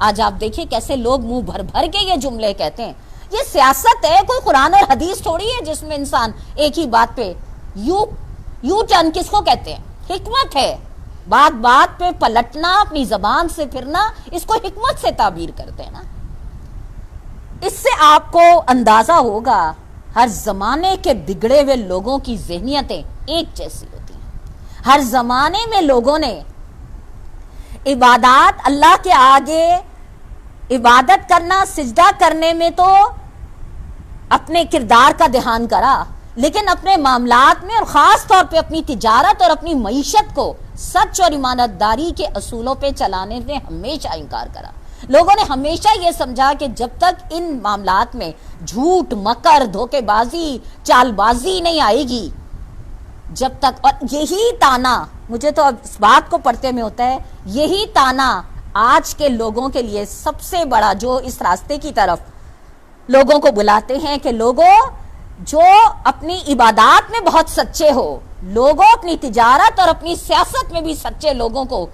[SPEAKER 1] آج آپ دیکھیں کیسے لوگ منہ بھر بھر کے یہ جملے کہتے ہیں۔ یہ سیاست ہے، کوئی قرآن اور حدیث تھوڑی ہے جس میں انسان ایک ہی بات پہ یو ٹرن کس کو کہتے ہیں؟ حکمت ہے، بات بات پہ پلٹنا، اپنی زبان سے پھرنا، اس کو حکمت سے تعبیر کرتے ہیں نا۔ اس سے آپ کو اندازہ ہوگا ہر زمانے کے بگڑے ہوئے لوگوں کی ذہنیتیں ایک جیسی ہوتی ہیں۔ ہر زمانے میں لوگوں نے عبادات، اللہ کے آگے عبادت کرنا، سجدہ کرنے میں تو اپنے کردار کا دھیان کرا، لیکن اپنے معاملات میں اور خاص طور پہ اپنی تجارت اور اپنی معیشت کو سچ اور ایمانتداری کے اصولوں پہ چلانے میں ہمیشہ انکار کرا۔ لوگوں نے ہمیشہ یہ سمجھا کہ جب تک ان معاملات میں جھوٹ، مکر، دھوکے بازی، چال بازی نہیں آئے گی، جب تک، اور یہی تانا مجھے تو اب اس بات کو پڑھتے میں ہوتا ہے، یہی تانا آج کے لوگوں کے لیے سب سے بڑا، جو اس راستے کی طرف لوگوں کو بلاتے ہیں کہ لوگوں جو اپنی عبادات میں بہت سچے ہو، لوگوں اپنی تجارت اور اپنی سیاست میں بھی سچے لوگوں کو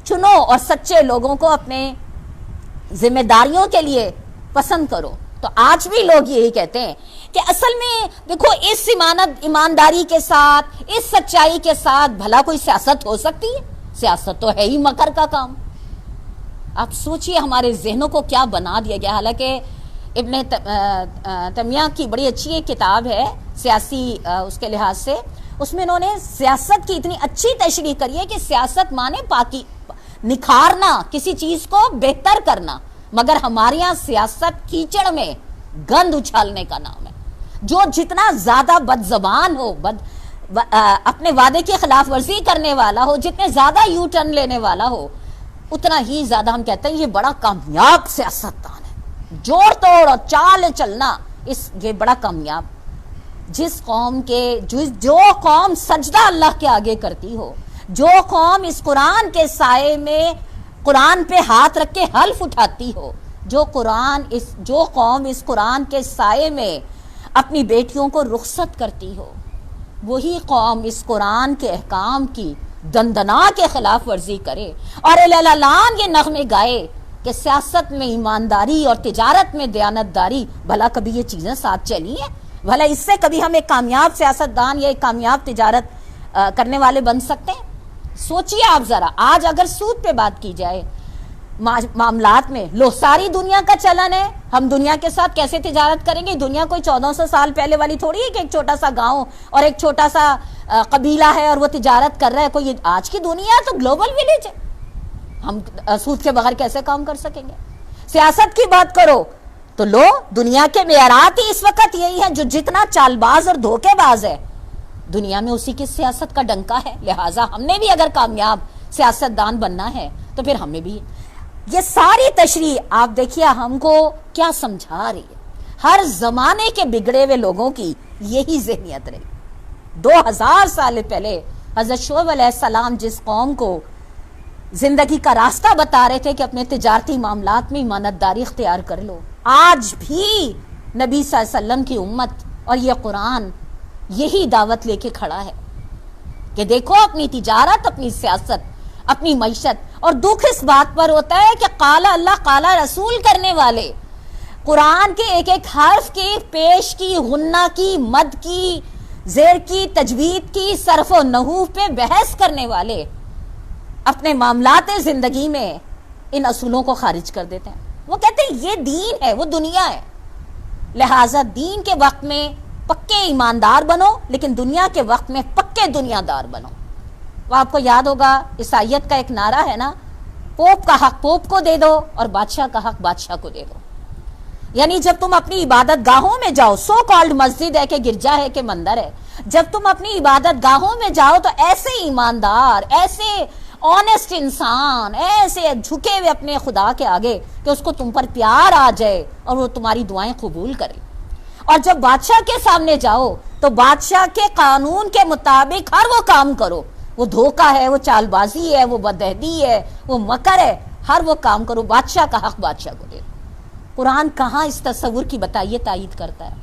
[SPEAKER 1] چنو اور سچے لوگوں کو اپنے ذمہ داریوں کے لیے پسند کرو۔ تو آج بھی لوگ یہی کہتے ہیں کہ اصل میں دیکھو اس ایمانداری کے ساتھ، اس سچائی کے ساتھ بھلا کوئی سیاست ہو سکتی ہے؟ سیاست تو ہے ہی مکر کا کام۔ آپ سوچئے ہمارے ذہنوں کو کیا بنا دیا گیا۔ حالانکہ ابن تیمیہ کی بڑی اچھی ایک کتاب ہے سیاسی اس کے لحاظ سے، اس میں انہوں نے سیاست کی اتنی اچھی تشریح کری ہے کہ سیاست مانے پاکی، نکھارنا، کسی چیز کو بہتر کرنا، مگر ہمارے یہاں سیاست کیچڑ میں گند اچھالنے کا نام ہے۔ جو جتنا زیادہ بد زبان ہو، اپنے وعدے کی خلاف ورزی کرنے والا ہو، جتنے زیادہ یو ٹرن لینے والا ہو، اتنا ہی زیادہ ہم کہتے ہیں یہ بڑا کامیاب سیاستدان ہے۔ جوڑ توڑ اور چال چلنا، یہ بڑا کامیاب۔ جس قوم کے جو قوم سجدہ اللہ کے آگے کرتی ہو، جو قوم اس قرآن کے سائے میں قرآن پہ ہاتھ رکھ کے حلف اٹھاتی ہو، جو قوم اس قرآن کے سائے میں اپنی بیٹیوں کو رخصت کرتی ہو، وہی قوم اس قرآن کے احکام کی دندنا کے خلاف ورزی کرے اور اعلان یہ نغمے گائے کہ سیاست میں ایمانداری اور تجارت میں دیانتداری، بھلا کبھی یہ چیزیں ساتھ چلی ہیں؟ بھلا اس سے کبھی ہم ایک کامیاب سیاستدان یا ایک کامیاب تجارت کرنے والے بن سکتے ہیں؟ سوچئے آپ ذرا، آج اگر سود پہ بات کی جائے معاملات میں، لو ساری دنیا کا چلن ہے، ہم دنیا کے ساتھ کیسے تجارت کریں گے؟ دنیا کوئی 1400 سال پہلے والی تھوڑی ہے کہ ایک چھوٹا سا گاؤں اور ایک چھوٹا سا قبیلہ ہے اور وہ تجارت کر رہا ہے۔ کوئی آج کی دنیا تو گلوبل ولیج ہے، ہم سود کے بغیر کیسے کام کر سکیں گے؟ سیاست کی بات کرو تو لو دنیا کے معیارات ہی اس وقت یہی ہیں، جو جتنا چال باز اور دھوکے باز ہے دنیا میں اسی کی سیاست کا ڈنکا ہے۔ لہٰذا ہم نے بھی اگر کامیاب سیاستدان بننا ہے تو پھر ہمیں بھی یہ ساری تشریح آپ دیکھیے ہم کو کیا سمجھا رہی ہے۔ ہر زمانے کے بگڑے ہوئے لوگوں کی یہی ذہنیت رہی۔ 2000 سال پہلے حضرت شعیب علیہ السلام جس قوم کو زندگی کا راستہ بتا رہے تھے کہ اپنے تجارتی معاملات میں ایمانتداری اختیار کر لو، آج بھی نبی صلی اللہ علیہ وسلم کی امت اور یہ قرآن یہی دعوت لے کے کھڑا ہے کہ دیکھو اپنی تجارت، اپنی سیاست، اپنی معیشت، اور دکھ اس بات پر ہوتا ہے کہ قال اللہ قال رسول کرنے والے قرآن کے ایک ایک حرف کی، پیش کی، غنہ کی، مد کی، زیر کی، تجوید کی، صرف و نحو پہ بحث کرنے والے اپنے معاملات زندگی میں ان اصولوں کو خارج کر دیتے ہیں. وہ کہتے ہیں یہ دین ہے، وہ دنیا ہے، لہٰذا دین کے وقت میں پکے ایماندار بنو، لیکن دنیا کے وقت میں پکے دنیا دار بنو. وہ آپ کو یاد ہوگا عیسائیت کا ایک نعرہ ہے نا، پوپ کا حق پوپ کو دے دو اور بادشاہ کا حق بادشاہ کو دے دو. یعنی جب تم اپنی عبادت گاہوں میں جاؤ، سو کالڈ مسجد ہے کہ گرجا ہے کہ مندر ہے، جب تم اپنی عبادت گاہوں میں جاؤ تو ایسے ایماندار، ایسے آنیسٹ انسان، ایسے جھکے ہوئے اپنے خدا کے آگے کہ اس کو تم پر پیار آ جائے اور وہ تمہاری دعائیں قبول کرے. اور جب بادشاہ کے سامنے جاؤ تو بادشاہ کے قانون کے مطابق ہر وہ کام کرو، وہ دھوکہ ہے، وہ چال بازی ہے، وہ بدعہدی ہے، وہ مکر ہے، ہر وہ کام کرو، بادشاہ کا حق بادشاہ کو دے. قرآن کہاں اس تصور کی بتائیے تائید کرتا ہے؟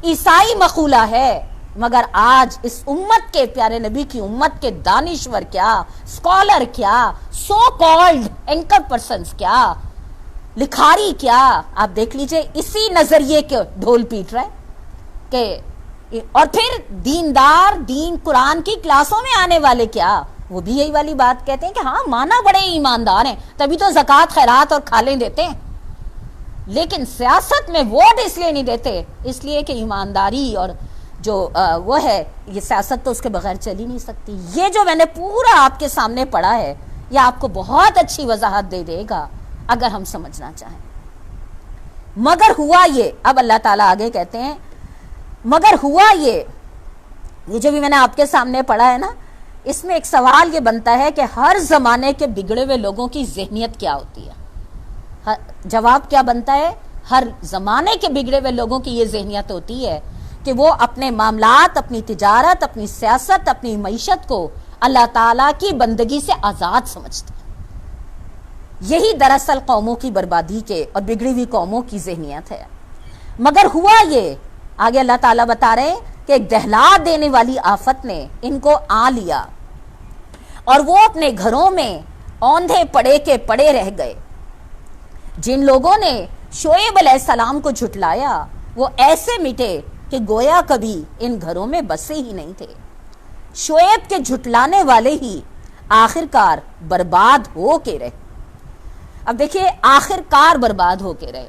[SPEAKER 1] عیسائی مقولہ ہے، مگر آج اس امت کے، پیارے نبی کی امت کے دانشور کیا، اسکالر کیا، سو کالڈ اینکر پرسنز کیا، لکھاری کیا، آپ دیکھ لیجئے اسی نظریے کے ڈھول پیٹ رہے کہ، اور پھر دیندار، دین قرآن کی کلاسوں میں آنے والے کیا، وہ بھی یہی والی بات کہتے ہیں کہ ہاں مانا بڑے ایماندار ہیں، تبھی تو زکوٰۃ خیرات اور کھالیں دیتے ہیں، لیکن سیاست میں ووٹ اس لیے نہیں دیتے، اس لیے کہ ایمانداری اور جو وہ ہے، یہ سیاست تو اس کے بغیر چل ہی نہیں سکتی. یہ جو میں نے پورا آپ کے سامنے پڑھا ہے، یہ آپ کو بہت اچھی وضاحت دے دے گا اگر ہم سمجھنا چاہیں. مگر ہوا یہ، اب اللہ تعالیٰ آگے کہتے ہیں مگر ہوا یہ جو بھی میں نے آپ کے سامنے پڑھا ہے نا، اس میں ایک سوال یہ بنتا ہے کہ ہر زمانے کے بگڑے ہوئے لوگوں کی ذہنیت کیا ہوتی ہے؟ جواب کیا بنتا ہے؟ ہر زمانے کے بگڑے ہوئے لوگوں کی یہ ذہنیت ہوتی ہے کہ وہ اپنے معاملات، اپنی تجارت، اپنی سیاست، اپنی معیشت کو اللہ تعالیٰ کی بندگی سے آزاد سمجھتے ہیں. یہی دراصل قوموں کی بربادی کے اور بگڑی ہوئی قوموں کی ذہنیت ہے. مگر ہوا یہ، آگے اللہ تعالیٰ بتا رہے ہیں کہ ایک دہلا دینے والی آفت نے ان کو آ لیا اور وہ اپنے گھروں میں اوندھے پڑے کے پڑے رہ گئے. جن لوگوں نے شعیب علیہ السلام کو جھٹلایا وہ ایسے مٹے کہ گویا کبھی ان گھروں میں بسے ہی نہیں تھے. شعیب کے جھٹلانے والے ہی آخر کار برباد ہو کے رہے. اب دیکھیے آخر کار برباد ہو کے رہے.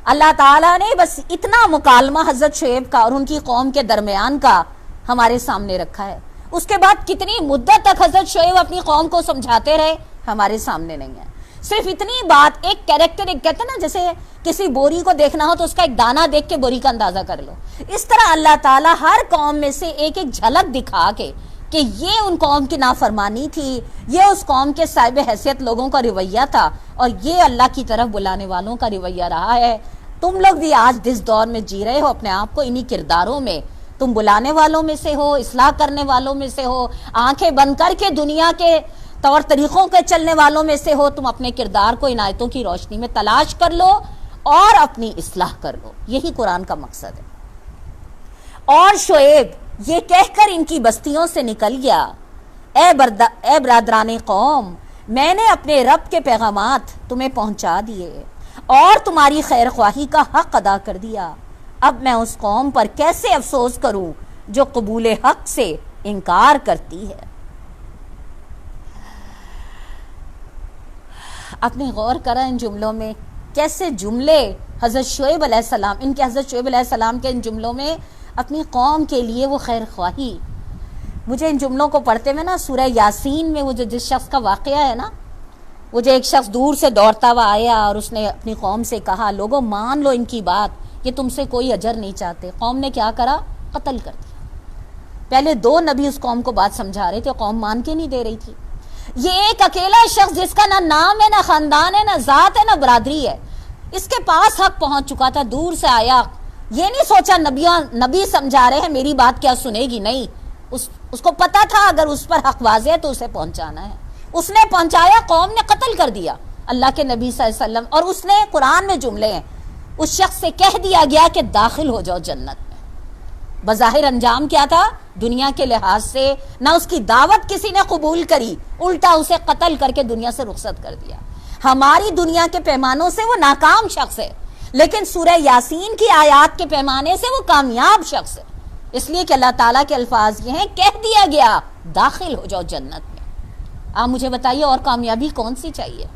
[SPEAKER 1] اللہ تعالیٰ نے بس اتنا مکالمہ حضرت شعیب کا اور ان کی قوم کے درمیان کا ہمارے سامنے رکھا ہے. اس کے بعد کتنی مدت تک حضرت شعیب اپنی قوم کو سمجھاتے رہے ہمارے سامنے نہیں ہے. صرف اتنی بات، ایک کیریکٹر، ایک کہتے ہیں نا جیسے کسی بوری کو دیکھنا ہو تو اس کا ایک دانہ دیکھ کے بوری کا اندازہ کر لو، اس طرح اللہ تعالیٰ ہر قوم میں سے ایک ایک جھلک دکھا کے کہ یہ ان قوم کی نافرمانی تھی، یہ اس قوم کے صاحب حیثیت لوگوں کا رویہ تھا، اور یہ اللہ کی طرف بلانے والوں کا رویہ رہا ہے. تم لوگ بھی آج جس دور میں جی رہے ہو اپنے آپ کو انہی کرداروں میں، تم بلانے والوں میں سے ہو، اصلاح کرنے والوں میں سے ہو، آنکھیں بند کر کے دنیا کے طور طریقوں کے چلنے والوں میں سے ہو. تم اپنے کردار کو ان آیتوں کی روشنی میں تلاش کر لو اور اپنی اصلاح کر لو. یہی قرآن کا مقصد ہے. اور شعیب یہ کہہ کر ان کی بستیوں سے نکل گیا، اے برادران قوم، میں نے اپنے رب کے پیغامات تمہیں پہنچا دیے اور تمہاری خیر خواہی کا حق ادا کر دیا. اب میں اس قوم پر کیسے افسوس کروں جو قبول حق سے انکار کرتی ہے. آپ نے غور کرا ان جملوں میں کیسے جملے حضرت شعیب علیہ السلام، ان کے حضرت شعیب علیہ السلام کے ان جملوں میں اپنی قوم کے لیے وہ خیر خواہی. مجھے ان جملوں کو پڑھتے ہوئے نا سورہ یاسین میں وہ جو جس شخص کا واقعہ ہے نا، وہ جو ایک شخص دور سے دوڑتا ہوا آیا اور اس نے اپنی قوم سے کہا لوگوں مان لو ان کی بات، یہ تم سے کوئی اجر نہیں چاہتے. قوم نے کیا کرا؟ قتل کر دیا. پہلے 2 نبی اس قوم کو بات سمجھا رہے تھے، قوم مان کے نہیں دے رہی تھی. یہ ایک اکیلا شخص جس کا نہ نام ہے، نہ خاندان ہے، نہ ذات ہے، نہ برادری ہے، اس کے پاس حق پہنچ چکا تھا، دور سے آیا. یہ نہیں سوچا نبی سمجھا رہے ہیں میری بات کیا سنے گی، نہیں، اس کو پتا تھا اگر اس پر حق واضح ہے تو اسے پہنچانا ہے. اس نے پہنچایا، قوم نے قتل کر دیا اللہ کے نبی صلی اللہ علیہ وسلم. اور اس نے، قرآن میں جملے ہیں، اس شخص سے کہہ دیا گیا کہ داخل ہو جاؤ جنت میں. بظاہر انجام کیا تھا؟ دنیا کے لحاظ سے نہ اس کی دعوت کسی نے قبول کری، الٹا اسے قتل کر کے دنیا سے رخصت کر دیا. ہماری دنیا کے پیمانوں سے وہ ناکام شخص ہے، لیکن سورہ یاسین کی آیات کے پیمانے سے وہ کامیاب شخص ہے. اس لیے کہ اللہ تعالیٰ کے الفاظ یہ ہیں، کہہ دیا گیا داخل ہو جاؤ جنت میں. آپ مجھے بتائیے اور کامیابی کون سی چاہیے؟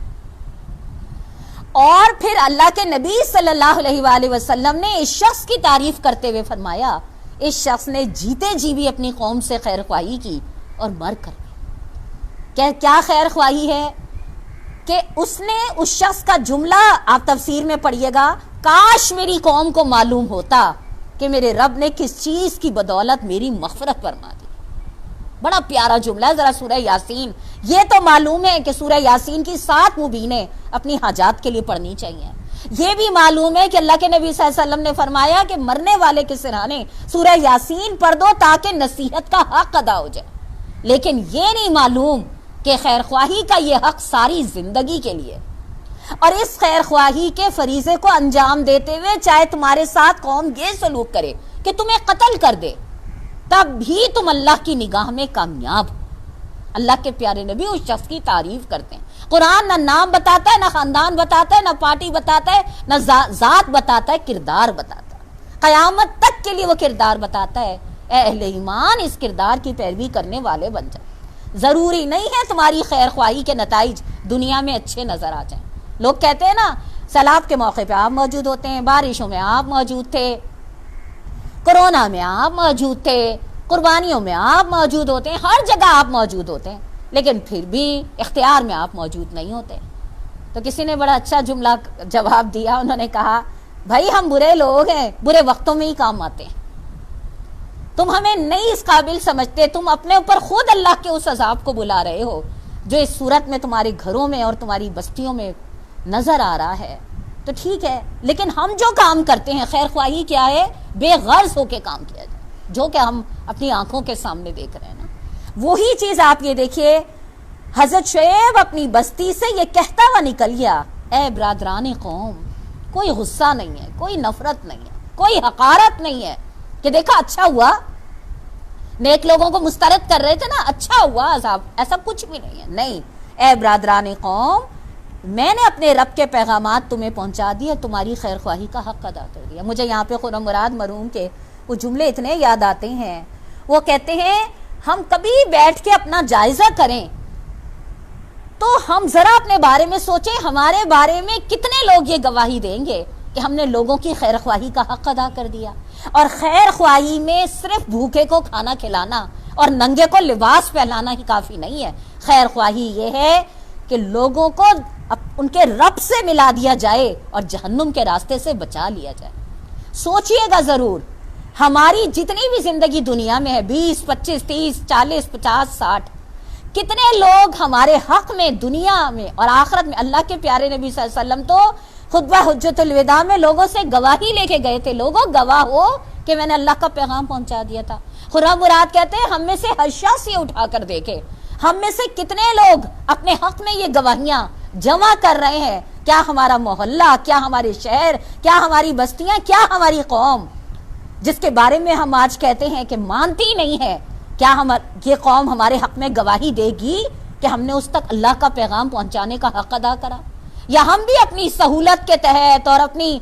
[SPEAKER 1] اور پھر اللہ کے نبی صلی اللہ علیہ وآلہ وسلم نے اس شخص کی تعریف کرتے ہوئے فرمایا، اس شخص نے جیتے جی بھی اپنی قوم سے خیر خواہی کی اور مر کر بھی. کیا خیر خواہی ہے کہ اس نے اس شخص کا جملہ آپ تفسیر میں پڑھیے گا، کاش میری قوم کو معلوم ہوتا کہ میرے رب نے کس چیز کی بدولت میری مغفرت فرما دی. بڑا پیارا جملہ ہے. ذرا سورہ یاسین، یہ تو معلوم ہے کہ سورہ یاسین کی 7 مبینیں اپنی حاجات کے لیے پڑھنی چاہیے. یہ بھی معلوم ہے کہ اللہ کے نبی صلی اللہ علیہ وسلم نے فرمایا کہ مرنے والے کے سرہانے سورہ یاسین پڑھ دو تاکہ نصیحت کا حق ادا ہو جائے. لیکن یہ نہیں معلوم کہ خیر خواہی کا یہ حق ساری زندگی کے لیے، اور اس خیر خواہی کے فریضے کو انجام دیتے ہوئے چاہے تمہارے ساتھ قوم یہ سلوک کرے کہ تمہیں قتل کر دے، تب بھی تم اللہ کی نگاہ میں کامیاب ہو. اللہ کے پیارے نبی اس شخص کی تعریف کرتے ہیں. قرآن نہ نام بتاتا ہے، نہ خاندان بتاتا ہے، نہ پارٹی بتاتا ہے، نہ ذات بتاتا ہے، کردار بتاتا ہے. قیامت تک کے لیے وہ کردار بتاتا ہے. اے اہل ایمان، اس کردار کی پیروی کرنے والے بن جائیں. ضروری نہیں ہے تمہاری خیر خواہی کے نتائج دنیا میں اچھے نظر آ جائیں. لوگ کہتے ہیں نا، سیلاب کے موقع پہ آپ موجود ہوتے ہیں، بارشوں میں آپ موجود تھے، کورونا میں آپ موجود تھے، قربانیوں میں آپ موجود ہوتے ہیں، ہر جگہ آپ موجود ہوتے ہیں، لیکن پھر بھی اختیار میں آپ موجود نہیں ہوتے. تو کسی نے بڑا اچھا جملہ جواب دیا. انہوں نے کہا، بھائی ہم برے لوگ ہیں، برے وقتوں میں ہی کام آتے ہیں. تم ہمیں نہیں اس قابل سمجھتے، تم اپنے اوپر خود اللہ کے اس عذاب کو بلا رہے ہو جو اس صورت میں تمہارے گھروں میں اور تمہاری بستیوں میں نظر آ رہا ہے. تو ٹھیک ہے، لیکن ہم جو کام کرتے ہیں، خیر خواہی کیا ہے؟ بے غرض ہو کے کام کیا جائے، جو کہ ہم اپنی آنکھوں کے سامنے دیکھ رہے ہیں نا. وہی چیز آپ یہ دیکھیے، حضرت شعیب اپنی بستی سے یہ کہتا ہوا نکل گیا، اے برادران قوم، کوئی غصہ نہیں ہے، کوئی نفرت نہیں ہے، کوئی حقارت نہیں ہے کہ دیکھا اچھا ہوا، نیک لوگوں کو مسترد کر رہے تھے نا، اچھا ہوا عذاب، ایسا کچھ بھی نہیں ہے. نہیں، اے برادران قوم، میں نے اپنے رب کے پیغامات تمہیں پہنچا دیے، تمہاری خیر خواہی کا حق ادا کر دیا. مجھے یہاں پہ خرم مراد مرحوم کے وہ جملے اتنے یاد آتے ہیں. وہ کہتے ہیں، ہم کبھی بیٹھ کے اپنا جائزہ کریں تو ہم ذرا اپنے بارے میں سوچیں، ہمارے بارے میں کتنے لوگ یہ گواہی دیں گے کہ ہم نے لوگوں کی خیر خواہی کا حق ادا کر دیا. اور خیر خواہی میں صرف بھوکے کو کھانا کھلانا اور ننگے کو لباس پہنانا ہی کافی نہیں ہے. خیر خواہی یہ ہے کہ لوگوں کو ان کے رب سے ملا دیا جائے اور جہنم کے راستے سے بچا لیا جائے. سوچئے گا ضرور، ہماری جتنی بھی زندگی دنیا میں ہے، 20 25 30 40 50 60، کتنے لوگ ہمارے حق میں دنیا میں اور آخرت میں، اللہ کے پیارے نبی صلی اللہ علیہ وسلم تو خطبہ حجت الوداع میں لوگوں سے گواہی لے کے گئے تھے، لوگوں گواہ ہو کہ میں نے اللہ کا پیغام پہنچا دیا تھا. خرم مراد کہتے ہیں، ہم میں سے ہر شخص یہ اٹھا کر دیکھے، ہم میں سے کتنے لوگ اپنے حق میں یہ گواہیاں جمع کر رہے ہیں. کیا ہمارا محلہ، کیا ہمارے شہر، کیا ہماری بستیاں، کیا ہماری قوم، جس کے بارے میں ہم آج کہتے ہیں کہ مانتی نہیں ہے، کیا یہ قوم ہمارے حق میں گواہی دے گی کہ ہم نے اس تک اللہ کا پیغام پہنچانے کا حق ادا کرا؟ یا ہم بھی اپنی سہولت کے تحت اور اپنی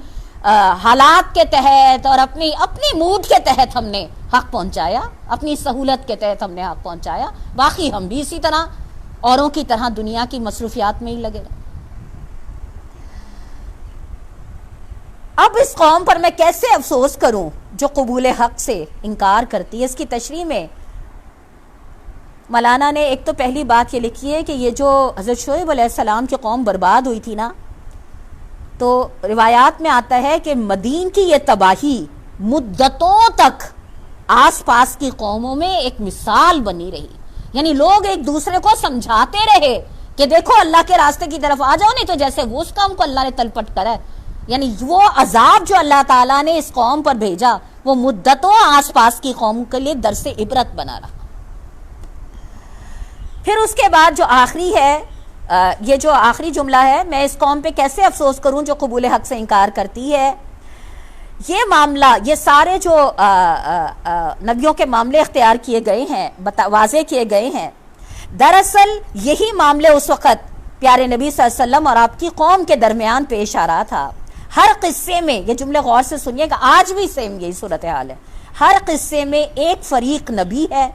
[SPEAKER 1] حالات کے تحت اور اپنی موڈ کے تحت ہم نے حق پہنچایا، اپنی سہولت کے تحت ہم نے حق پہنچایا، باقی ہم بھی اسی طرح اوروں کی طرح دنیا کی مصروفیات میں ہی لگے رہے. اب اس قوم پر میں کیسے افسوس کروں جو قبول حق سے انکار کرتی ہے؟ اس کی تشریح میں مولانا نے ایک تو پہلی بات یہ لکھی ہے کہ یہ جو حضرت شعیب علیہ السلام کی قوم برباد ہوئی تھی نا، تو روایات میں آتا ہے کہ مدین کی یہ تباہی مدتوں تک آس پاس کی قوموں میں ایک مثال بنی رہی. یعنی لوگ ایک دوسرے کو سمجھاتے رہے کہ دیکھو اللہ کے راستے کی طرف آ جاؤ، نہیں تو جیسے وہ اس کام کو اللہ نے تلپٹ کرا ہے. یعنی وہ عذاب جو اللہ تعالیٰ نے اس قوم پر بھیجا وہ مدتوں آس پاس کی قوم کے لیے درس عبرت بنا رہا. پھر اس کے بعد جو آخری ہے، یہ جو آخری جملہ ہے، میں اس قوم پہ کیسے افسوس کروں جو قبول حق سے انکار کرتی ہے، یہ معاملہ، یہ سارے جو نبیوں کے معاملے اختیار کیے گئے ہیں، واضح کیے گئے ہیں، دراصل یہی معاملے اس وقت پیارے نبی صلی اللہ علیہ وسلم اور آپ کی قوم کے درمیان پیش آ رہا تھا۔ ہر قصے میں، یہ جملے غور سے سنیے گا، آج بھی سیم یہی صورتحال ہے، ہر قصے میں ایک فریق نبی ہے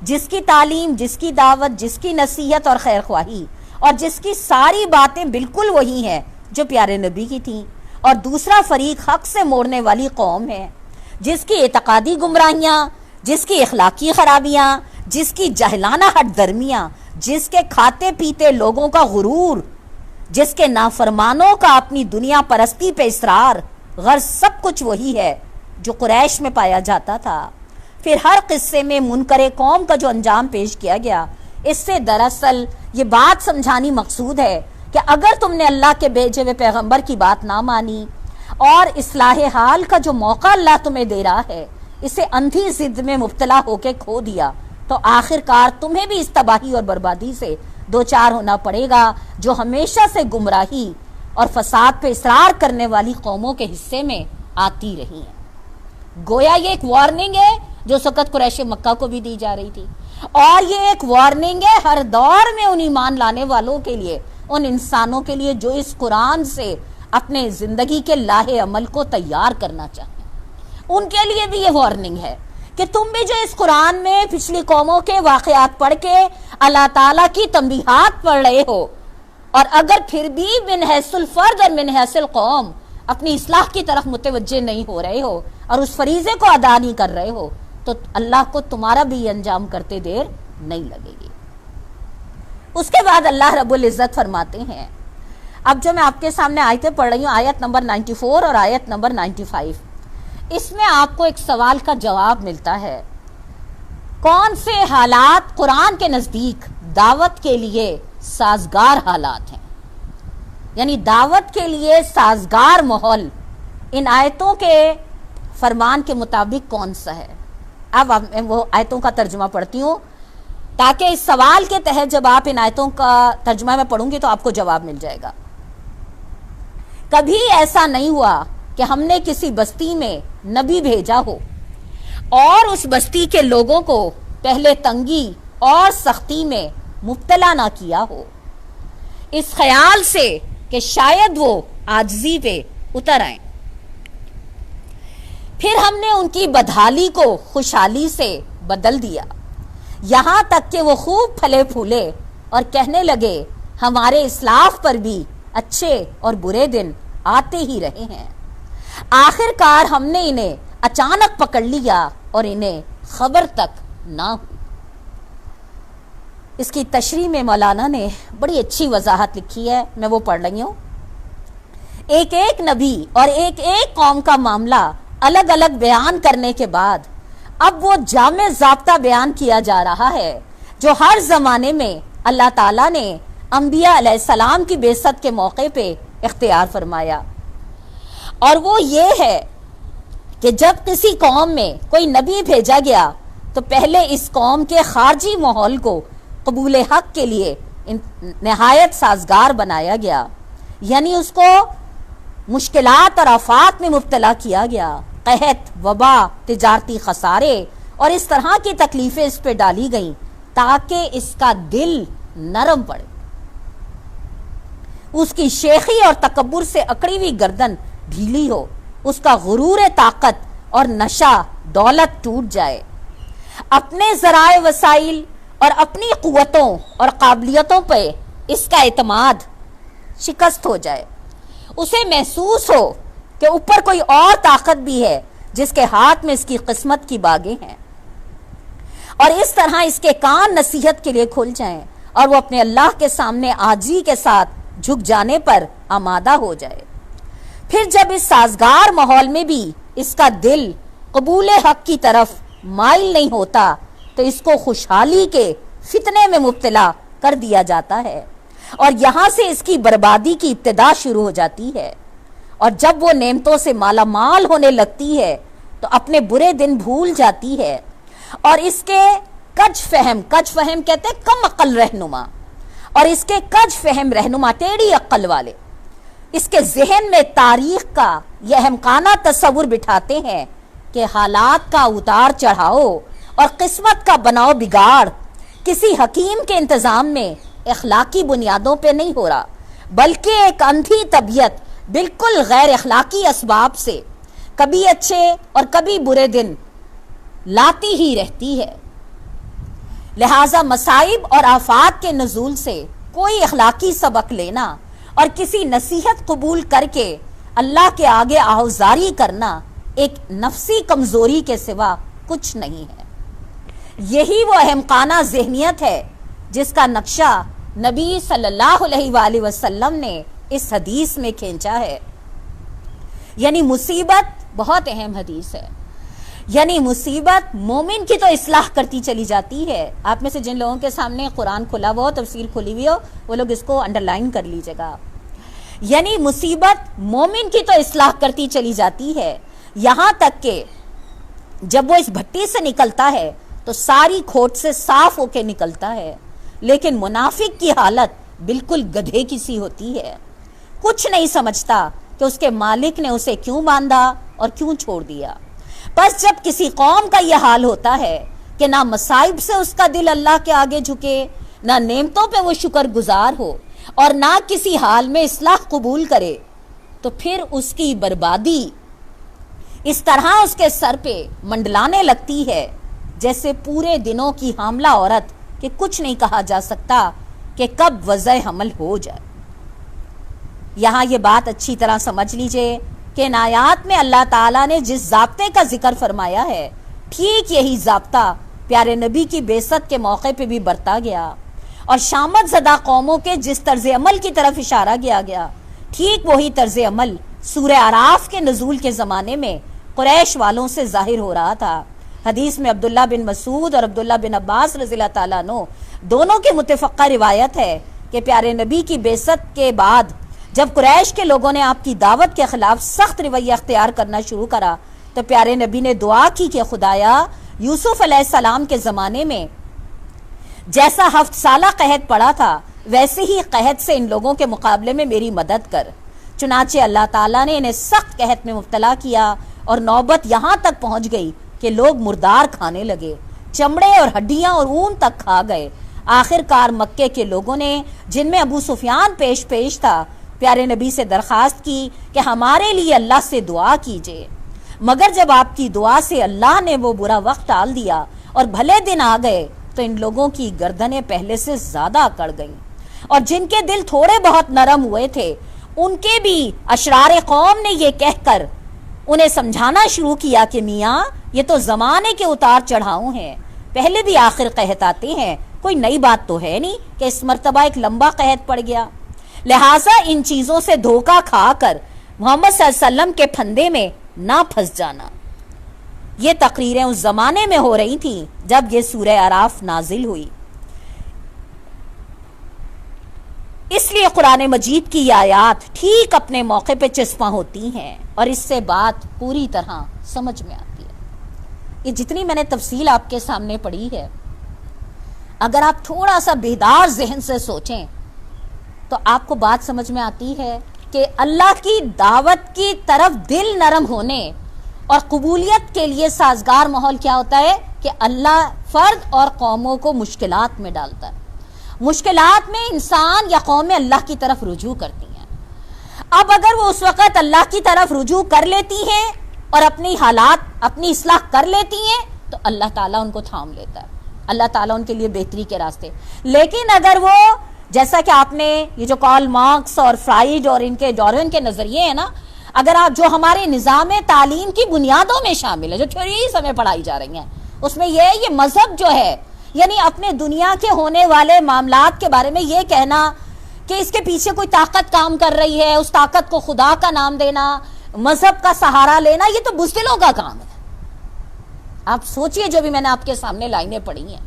[SPEAKER 1] جس کی تعلیم، جس کی دعوت، جس کی نصیحت اور خیر خواہی اور جس کی ساری باتیں بالکل وہی ہیں جو پیارے نبی کی تھیں، اور دوسرا فریق حق سے موڑنے والی قوم ہے جس کی اعتقادی گمراہیاں، جس کی اخلاقی خرابیاں، جس کی جاہلانہ ہٹ درمیاں، جس کے کھاتے پیتے لوگوں کا غرور، جس کے نافرمانوں کا اپنی دنیا پرستی پہ اصرار، غرض سب کچھ وہی ہے جو قریش میں پایا جاتا تھا۔ پھر ہر قصے میں منکر قوم کا جو انجام پیش کیا گیا، اس سے دراصل یہ بات سمجھانی مقصود ہے کہ اگر تم نے اللہ کے بھیجے ہوئے پیغمبر کی بات نہ مانی اور اصلاح حال کا جو موقع اللہ تمہیں دے رہا ہے، اسے اندھی ضد میں مبتلا ہو کے کھو دیا، تو آخر کار تمہیں بھی اس تباہی اور بربادی سے دوچار ہونا پڑے گا جو ہمیشہ سے گمراہی اور فساد پہ اصرار کرنے والی قوموں کے حصے میں آتی رہی ہیں۔ گویا یہ ایک وارننگ ہے جو سقط قریش مکہ کو بھی دی جا رہی تھی، اور یہ ایک وارننگ ہے ہر دور میں ان ایمان لانے والوں کے لیے، ان انسانوں کے لیے جو اس قرآن سے اپنے زندگی کے لاہے عمل کو تیار کرنا چاہتے ہیں۔ ان کے لیے بھی یہ وارننگ ہے کہ تم بھی جو اس قرآن میں پچھلی قوموں کے واقعات پڑھ کے اللہ تعالیٰ کی تنبیہات پڑھ رہے ہو، اور اگر پھر بھی من حیث الفرد اور من حیث القوم اپنی اصلاح کی طرف متوجہ نہیں ہو رہے ہو اور اس فریضے کو ادا نہیں کر رہے ہو، تو اللہ کو تمہارا بھی یہ انجام کرتے دیر نہیں لگے گی۔ اس کے بعد اللہ رب العزت فرماتے ہیں، اب جو میں آپ کے سامنے آیتیں پڑھ رہی ہوں، آیت نمبر 94 اور آیت نمبر 95، اس میں آپ کو ایک سوال کا جواب ملتا ہے، کون سے حالات قرآن کے نزدیک دعوت کے لیے سازگار حالات ہیں، یعنی دعوت کے لیے سازگار ماحول ان آیتوں کے فرمان کے مطابق کون سا ہے۔ اب میں وہ آیتوں کا ترجمہ پڑھتی ہوں تاکہ اس سوال کے تحت جب آپ ان آیتوں کا ترجمہ میں پڑھوں گی تو آپ کو جواب مل جائے گا۔ کبھی ایسا نہیں ہوا کہ ہم نے کسی بستی میں نبی بھیجا ہو اور اس بستی کے لوگوں کو پہلے تنگی اور سختی میں مبتلا نہ کیا ہو، اس خیال سے کہ شاید وہ عاجزی پہ اتر آئیں۔ پھر ہم نے ان کی بدحالی کو خوشحالی سے بدل دیا، یہاں تک کہ وہ خوب پھلے پھولے اور کہنے لگے ہمارے اسلاف پر بھی اچھے اور برے دن آتے ہی رہے ہیں۔ آخر کار ہم نے انہیں اچانک پکڑ لیا اور انہیں خبر تک نہ ہوئی۔ اس کی تشریح میں مولانا نے بڑی اچھی وضاحت لکھی ہے، میں وہ پڑھ رہی ہوں۔ ایک ایک نبی اور ایک ایک قوم کا معاملہ الگ الگ بیان کرنے کے بعد اب وہ جامع ضابطہ بیان کیا جا رہا ہے جو ہر زمانے میں اللہ تعالیٰ نے انبیاء علیہ السلام کی بعثت کے موقع پہ اختیار فرمایا، اور وہ یہ ہے کہ جب کسی قوم میں کوئی نبی بھیجا گیا تو پہلے اس قوم کے خارجی ماحول کو قبول حق کے لیے نہایت سازگار بنایا گیا، یعنی اس کو مشکلات اور آفات میں مبتلا کیا گیا، قحط، وبا، تجارتی خسارے اور اس طرح کی تکلیفیں اس پہ ڈالی گئیں تاکہ اس کا دل نرم پڑے، اس کی شیخی اور تکبر سے اکڑی ہوئی گردن ڈھیلی ہو، اس کا غرور طاقت اور نشہ دولت ٹوٹ جائے، اپنے ذرائع وسائل اور اپنی قوتوں اور قابلیتوں پہ اس کا اعتماد شکست ہو جائے، اسے محسوس ہو کہ اوپر کوئی اور طاقت بھی ہے جس کے ہاتھ میں اس کی قسمت کی باغیں ہیں، اور اس طرح اس کے کان نصیحت کے لیے کھل جائیں اور وہ اپنے اللہ کے سامنے عاجزی کے ساتھ جھک جانے پر آمادہ ہو جائے۔ پھر جب اس سازگار ماحول میں بھی اس کا دل قبول حق کی طرف مائل نہیں ہوتا تو اس کو خوشحالی کے فتنے میں مبتلا کر دیا جاتا ہے، اور یہاں سے اس کی بربادی کی ابتدا شروع ہو جاتی ہے، اور جب وہ نعمتوں سے مالا مال ہونے لگتی ہے تو اپنے برے دن بھول جاتی ہے، اور اس کے کج فہم کہتے ہیں کم عقل رہنما، اور اس کے کج فہم رہنما ٹیڑھی عقل والے اس کے ذہن میں تاریخ کا یہ احمقانہ تصور بٹھاتے ہیں کہ حالات کا اتار چڑھاؤ اور قسمت کا بناؤ بگاڑ کسی حکیم کے انتظام میں اخلاقی بنیادوں پہ نہیں ہو رہا، بلکہ ایک اندھی طبیعت بالکل غیر اخلاقی اسباب سے کبھی اچھے اور کبھی برے دن لاتی ہی رہتی ہے۔ لہذا مصائب اور آفات کے نزول سے کوئی اخلاقی سبق لینا اور کسی نصیحت قبول کر کے اللہ کے آگے آہوزاری کرنا ایک نفسی کمزوری کے سوا کچھ نہیں ہے۔ یہی وہ احمقانہ ذہنیت ہے جس کا نقشہ نبی صلی اللہ علیہ وآلہ وسلم نے اس حدیث میں کھینچا ہے۔ یعنی مصیبت بہت اہم حدیث ہے، یعنی مصیبت مومن کی تو اصلاح کرتی چلی جاتی ہے۔ آپ میں سے جن لوگوں کے سامنے قرآن کھلا ہوا ہو، تفسیر کھلی ہوئی ہو، وہ لوگ اس کو انڈرلائن کر لیجیے گا۔ یعنی مصیبت مومن کی تو اصلاح کرتی چلی جاتی ہے، یہاں تک کہ جب وہ اس بھٹی سے نکلتا ہے تو ساری کھوٹ سے صاف ہو کے نکلتا ہے، لیکن منافق کی حالت بالکل گدھے کی سی ہوتی ہے، کچھ نہیں سمجھتا کہ اس کے مالک نے اسے کیوں باندھا اور کیوں چھوڑ دیا۔ بس جب کسی قوم کا یہ حال ہوتا ہے کہ نہ مصائب سے اس کا دل اللہ کے آگے جھکے، نہ نعمتوں پہ وہ شکر گزار ہو اور نہ کسی حال میں اصلاح قبول کرے، تو پھر اس کی بربادی اس طرح اس کے سر پہ منڈلانے لگتی ہے جیسے پورے دنوں کی حاملہ عورت کہ کچھ نہیں کہا جا سکتا کہ کب وضع حمل ہو جائے۔ یہاں یہ بات اچھی طرح سمجھ لیجئے کہ ان آیات میں اللہ تعالیٰ نے جس ضابطے کا ذکر فرمایا ہے، ٹھیک یہی ضابطہ پیارے نبی کی بعثت کے موقع پہ بھی برتا گیا، اور شامت زدہ قوموں کے جس طرز عمل کی طرف اشارہ کیا گیا، ٹھیک وہی طرز عمل سورہ اعراف کے نزول کے زمانے میں قریش والوں سے ظاہر ہو رہا تھا۔ حدیث میں عبداللہ بن مسعود اور عبداللہ بن عباس رضی اللہ تعالیٰ عنہ دونوں کی متفقہ روایت ہے کہ پیارے نبی کی بعثت کے بعد جب قریش کے لوگوں نے آپ کی دعوت کے خلاف سخت رویہ اختیار کرنا شروع کرا تو پیارے نبی نے دعا کی کہ خدایا یوسف علیہ السلام کے زمانے میں جیسا 7 سالہ قحط پڑا تھا ویسے ہی قحط سے ان لوگوں کے مقابلے میں میری مدد کر۔ چنانچہ اللہ تعالیٰ نے انہیں سخت قحط میں مبتلا کیا اور نوبت یہاں تک پہنچ گئی کہ لوگ مردار کھانے لگے، چمڑے اور ہڈیاں اور اون تک کھا گئے۔ آخر کار مکے کے لوگوں نے، جن میں ابو سفیان پیش تھا، پیارے نبی سے درخواست کی کہ ہمارے لیے اللہ سے دعا کیجئے، مگر جب آپ کی دعا سے اللہ نے وہ برا وقت ٹال دیا اور بھلے دن آ گئے تو ان لوگوں کی گردنیں پہلے سے زیادہ اکڑ گئیں، اور جن کے دل تھوڑے بہت نرم ہوئے تھے ان کے بھی اشرار قوم نے یہ کہہ کر انہیں سمجھانا شروع کیا کہ میاں یہ تو زمانے کے اتار چڑھاؤ ہیں، پہلے بھی آخر قحط آتے ہیں، کوئی نئی بات تو ہے نہیں کہ اس مرتبہ ایک لمبا قحط پڑ گیا۔ لہٰذا ان چیزوں سے دھوکہ کھا کر محمد صلی اللہ علیہ وسلم کے پھندے میں نہ پھنس جانا۔ یہ تقریریں اس زمانے میں ہو رہی تھیں جب یہ سورہ اعراف نازل ہوئی، اس لیے قرآن مجید کی یہ آیات ٹھیک اپنے موقع پہ چسپاں ہوتی ہیں اور اس سے بات پوری طرح سمجھ میں آتی ہے۔ یہ جتنی میں نے تفصیل آپ کے سامنے پڑھی ہے، اگر آپ تھوڑا سا بیدار ذہن سے سوچیں تو آپ کو بات سمجھ میں آتی ہے کہ اللہ کی دعوت کی طرف دل نرم ہونے اور قبولیت کے لیے سازگار ماحول کیا ہوتا ہے کہ اللہ فرد اور قوموں کو مشکلات میں ڈالتا ہے۔ مشکلات میں انسان یا قومیں اللہ کی طرف رجوع کرتی ہیں۔ اب اگر وہ اس وقت اللہ کی طرف رجوع کر لیتی ہیں اور اپنی حالات اپنی اصلاح کر لیتی ہیں تو اللہ تعالیٰ ان کو تھام لیتا ہے، اللہ تعالیٰ ان کے لیے بہتری کے راستے۔ لیکن اگر وہ جیسا کہ آپ نے یہ جو کارل مارکس اور فرائیڈ اور ان کے ڈارون کے نظریے ہیں نا، اگر آپ جو ہمارے نظام تعلیم کی بنیادوں میں شامل ہے، جو تھیوریز ہمیں پڑھائی جا رہی ہیں، اس میں یہ مذہب جو ہے، یعنی اپنے دنیا کے ہونے والے معاملات کے بارے میں یہ کہنا کہ اس کے پیچھے کوئی طاقت کام کر رہی ہے، اس طاقت کو خدا کا نام دینا، مذہب کا سہارا لینا، یہ تو بزدلوں کا کام ہے۔ آپ سوچئے جو بھی میں نے آپ کے سامنے لائنیں پڑھی ہیں،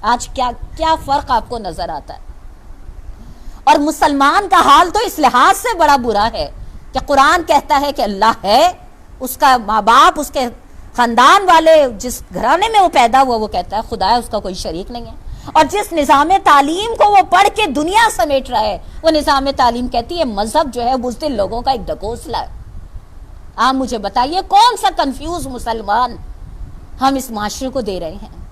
[SPEAKER 1] آج کیا فرق آپ کو نظر آتا ہے۔ اور مسلمان کا حال تو اس لحاظ سے بڑا برا ہے کہ قرآن کہتا ہے کہ اللہ ہے، اس کا ماں باپ، اس کے خاندان والے، جس گھرانے میں وہ پیدا ہوا، وہ کہتا ہے خدا ہے، اس کا کوئی شریک نہیں ہے۔ اور جس نظام تعلیم کو وہ پڑھ کے دنیا سمیٹ رہا ہے وہ نظام تعلیم کہتی ہے مذہب جو ہے بزدل لوگوں کا ایک ڈھکوسلا ہے. آپ مجھے بتائیے کون سا کنفیوز مسلمان ہم اس معاشرے کو دے رہے ہیں؟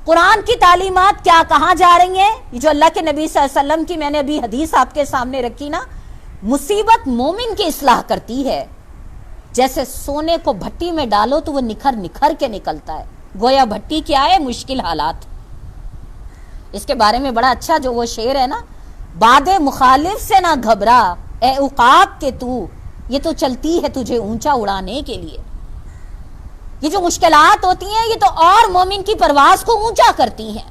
[SPEAKER 1] قرآن کی تعلیمات کیا کہاں جا رہی ہیں؟ یہ جو اللہ کے نبی صلی اللہ علیہ وسلم کی میں نے ابھی حدیث آپ کے سامنے رکھی نا، مصیبت مومن کی اصلاح کرتی ہے. جیسے سونے کو بھٹی میں ڈالو تو وہ نکھر نکھر کے نکلتا ہے. گویا بھٹی کیا ہے؟ مشکل حالات. اس کے بارے میں بڑا اچھا جو وہ شعر ہے نا، باد مخالف سے نہ گھبرا اے عقاب کے تو، یہ تو چلتی ہے تجھے اونچا اڑانے کے لیے. یہ جو مشکلات ہوتی ہیں یہ تو اور مومن کی پرواز کو اونچا کرتی ہیں.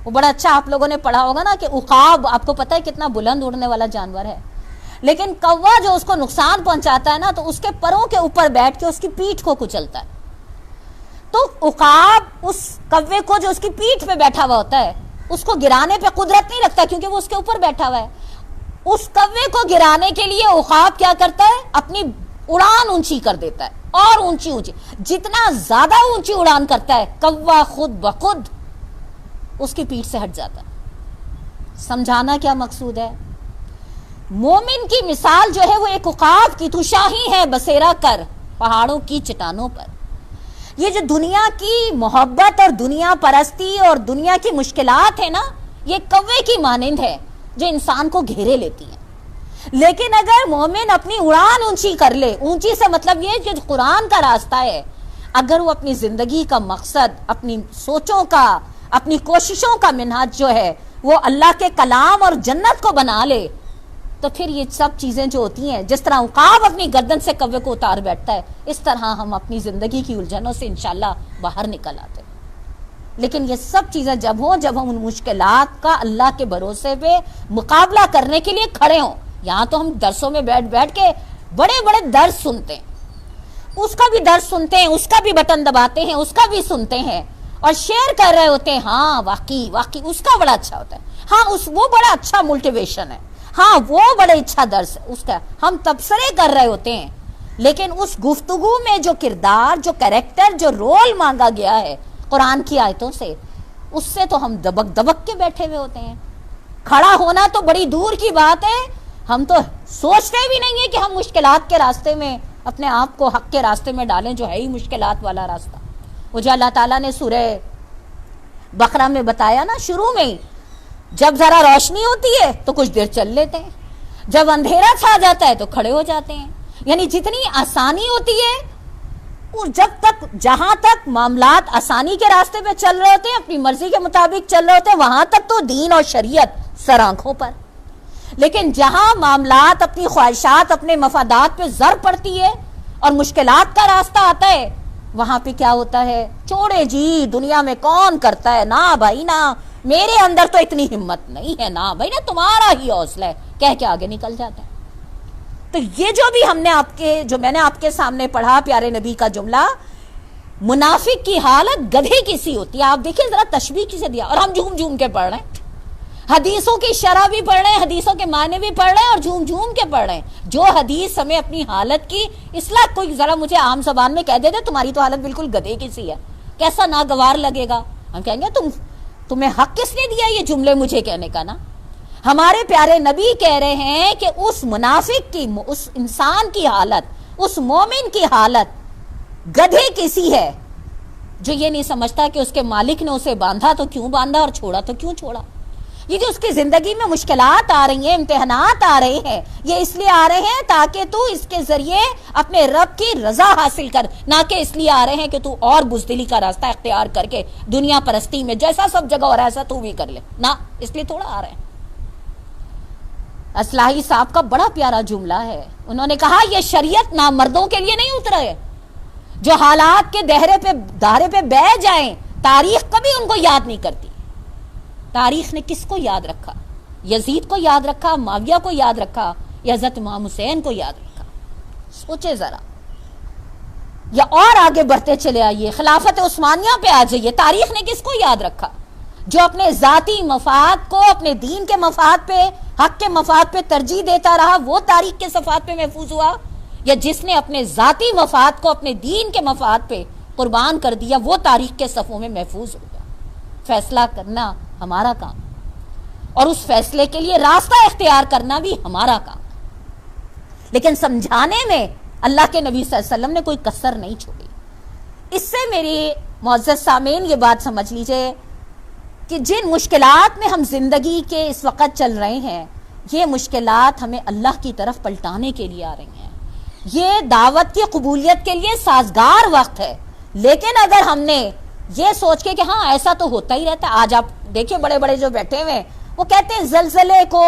[SPEAKER 1] وہ بڑا اچھا آپ لوگوں نے پڑھا ہوگا نا کہ عقاب آپ کو پتہ ہے کتنا بلند اڑنے والا جانور ہے، لیکن کوا جو اس کو نقصان پہنچاتا ہے نا تو اس کے پروں کے اوپر بیٹھ کے اس کی پیٹھ کو کچلتا ہے. تو عقاب اس کوے کو جو اس کی پیٹھ پہ بیٹھا ہوا ہوتا ہے اس کو گرانے پہ قدرت نہیں رکھتا کیونکہ وہ اس کے اوپر بیٹھا ہوا ہے. اس کوے کو گرانے کے لیے عقاب کیا کرتا ہے؟ اپنی اڑان اونچی کر دیتا ہے اور اونچی اونچی. جتنا زیادہ اونچی اڑان کرتا ہے کوا خود بخود اس کی پیٹھ سے ہٹ جاتا ہے. سمجھانا کیا مقصود ہے؟ مومن کی مثال جو ہے وہ ایک عقاب کی، تو شاہی ہے بسیرا کر پہاڑوں کی چٹانوں پر. یہ جو دنیا کی محبت اور دنیا پرستی اور دنیا کی مشکلات ہے نا، یہ کوے کی مانند ہے جو انسان کو گھیرے لیتی ہیں. لیکن اگر مومن اپنی اڑان اونچی کر لے، اونچی سے مطلب یہ جو قرآن کا راستہ ہے، اگر وہ اپنی زندگی کا مقصد، اپنی سوچوں کا، اپنی کوششوں کا منہج جو ہے وہ اللہ کے کلام اور جنت کو بنا لے، تو پھر یہ سب چیزیں جو ہوتی ہیں، جس طرح عقاب اپنی گردن سے کوے کو اتار بیٹھتا ہے، اس طرح ہم اپنی زندگی کی الجھنوں سے انشاءاللہ باہر نکل آتے ہیں. لیکن یہ سب چیزیں جب ہوں، جب ہم ان مشکلات کا اللہ کے بھروسے پہ مقابلہ کرنے کے لیے کھڑے ہوں. یہاں تو ہم درسوں میں بیٹھ بیٹھ کے بڑے بڑے درس سنتے ہیں، اس کا بھی درس سنتے ہیں، اس کا بھی بٹن دباتے ہیں، اس کا بھی سنتے ہیں اور شیئر کر رہے ہوتے ہیں. ہاں واقعی اس کا بڑا اچھا ہوتا ہے، ہاں وہ بڑا اچھا موٹیویشن ہے، ہاں وہ بڑا اچھا درس ہے اس کا. ہم تبصرے کر رہے ہوتے ہیں، لیکن اس گفتگو میں جو کردار، جو کریکٹر، جو رول مانگا گیا ہے قرآن کی آیتوں سے، اس سے تو ہم دبک دبک کے بیٹھے ہوئے ہوتے ہیں. کھڑا ہونا تو بڑی دور کی بات ہے، ہم تو سوچتے بھی نہیں ہیں کہ ہم مشکلات کے راستے میں اپنے آپ کو حق کے راستے میں ڈالیں، جو ہے ہی مشکلات والا راستہ. وہ جو اللہ تعالیٰ نے سورہ بقرہ میں بتایا نا شروع میں ہی، جب ذرا روشنی ہوتی ہے تو کچھ دیر چل لیتے ہیں، جب اندھیرا چھا جاتا ہے تو کھڑے ہو جاتے ہیں. یعنی جتنی آسانی ہوتی ہے، اور جہاں تک معاملات آسانی کے راستے پہ چل رہے ہوتے ہیں، اپنی مرضی کے مطابق چل رہے ہوتے ہیں، وہاں تک تو دین اور شریعت سر آنکھوں پر. لیکن جہاں معاملات اپنی خواہشات، اپنے مفادات پہ زر پڑتی ہے اور مشکلات کا راستہ آتا ہے، وہاں پہ کیا ہوتا ہے؟ چھوڑے جی، دنیا میں کون کرتا ہے، نہ بھائی نہ، میرے اندر تو اتنی ہمت نہیں ہے، نہ بھائی نہ، تمہارا ہی حوصلہ ہے، کہہ کے آگے نکل جاتا ہے. تو یہ جو بھی میں نے آپ کے سامنے پڑھا پیارے نبی کا جملہ، منافق کی حالت گدھے کی سی ہوتی ہے. آپ دیکھیں ذرا تشبیہ کسے دیا، اور ہم جھوم جھوم کے پڑھ رہے ہیں، حدیثوں کی شرح بھی پڑھ رہے ہیں، حدیثوں کے معنی بھی پڑھ رہے ہیں اور جھوم جھوم کے پڑھ رہے ہیں. جو حدیث ہمیں اپنی حالت کی اصلاح، کوئی ذرا مجھے عام زبان میں کہہ دے دے تمہاری تو حالت بالکل گدھے کی سی ہے، کیسا ناگوار لگے گا. ہم کہیں گے تمہیں حق کس نے دیا یہ جملے مجھے کہنے کا؟ نا، ہمارے پیارے نبی کہہ رہے ہیں کہ اس منافق کی، اس انسان کی حالت، اس مومن کی حالت گدھے کی سی ہے جو یہ نہیں سمجھتا کہ اس کے مالک نے اسے باندھا تو کیوں باندھا اور چھوڑا تو کیوں چھوڑا. یہ جو اس کی زندگی میں مشکلات آ رہی ہیں، امتحانات آ رہے ہیں، یہ اس لیے آ رہے ہیں تاکہ تو اس کے ذریعے اپنے رب کی رضا حاصل کر، نہ کہ اس لیے آ رہے ہیں کہ تو اور بزدلی کا راستہ اختیار کر کے دنیا پرستی میں جیسا سب جگہ ہو رہا ہے ایسا تو بھی کر لے. نہ، اس لیے تھوڑا آ رہے ہیں. اصلاحی صاحب کا بڑا پیارا جملہ ہے، انہوں نے کہا یہ شریعت نامردوں کے لیے نہیں اترا ہے، جو حالات کے دہرے پہ بہ جائیں تاریخ کبھی ان کو یاد نہیں کرتی. تاریخ نے کس کو یاد رکھا؟ یزید کو یاد رکھا، معاویہ کو یاد رکھا، یا حضرت امام حسین کو یاد رکھا؟ سوچے ذرا. یا اور آگے بڑھتے چلے آئیے، خلافت عثمانیہ پہ آ جائیے، تاریخ نے کس کو یاد رکھا؟ جو اپنے ذاتی مفاد کو اپنے دین کے مفاد پہ، حق کے مفاد پہ ترجیح دیتا رہا، وہ تاریخ کے صفحات پہ محفوظ ہوا؟ یا جس نے اپنے ذاتی مفاد کو اپنے دین کے مفاد پہ قربان کر دیا، وہ تاریخ کے صفحوں میں محفوظ ہو گیا؟ فیصلہ کرنا ہمارا کام اور اس فیصلے کے لیے راستہ اختیار کرنا بھی ہمارا کام، لیکن سمجھانے میں اللہ کے نبی صلی اللہ علیہ وسلم نے کوئی کسر نہیں چھوڑی۔ اس سے میری معزز سامعین یہ بات سمجھ لیجئے کہ جن مشکلات میں ہم زندگی کے اس وقت چل رہے ہیں، یہ مشکلات ہمیں اللہ کی طرف پلٹانے کے لیے آ رہی ہیں، یہ دعوت کی قبولیت کے لیے سازگار وقت ہے۔ لیکن اگر ہم نے یہ سوچ کے کہ ہاں ایسا تو ہوتا ہی رہتا ہے، آج آپ دیکھیں بڑے بڑے جو بیٹھے ہوئے ہیں وہ کہتے ہیں زلزلے کو،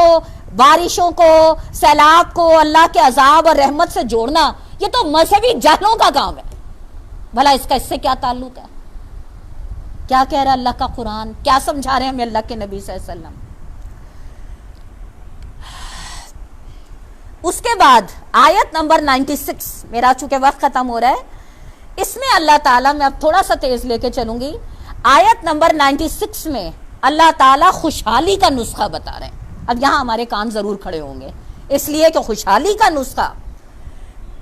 [SPEAKER 1] بارشوں کو، سیلاب کو اللہ کے عذاب اور رحمت سے جوڑنا یہ تو مذہبی جہلوں کا کام ہے۔ بھلا اس کا اس سے کیا تعلق ہے؟ کیا کہہ رہا ہے اللہ کا قرآن، کیا سمجھا رہے ہیں ہمیں اللہ کے نبی صلی اللہ علیہ وسلم؟ اس کے بعد آیت نمبر 96، میرا چونکہ وقت ختم ہو رہا ہے، اس میں اللہ تعالیٰ، میں اب تھوڑا سا تیز لے کے چلوں گی، آیت نمبر 96 میں اللہ تعالیٰ خوشحالی کا نسخہ بتا رہے ہیں۔ اب یہاں ہمارے کان ضرور کھڑے ہوں گے، اس لیے کہ خوشحالی کا نسخہ،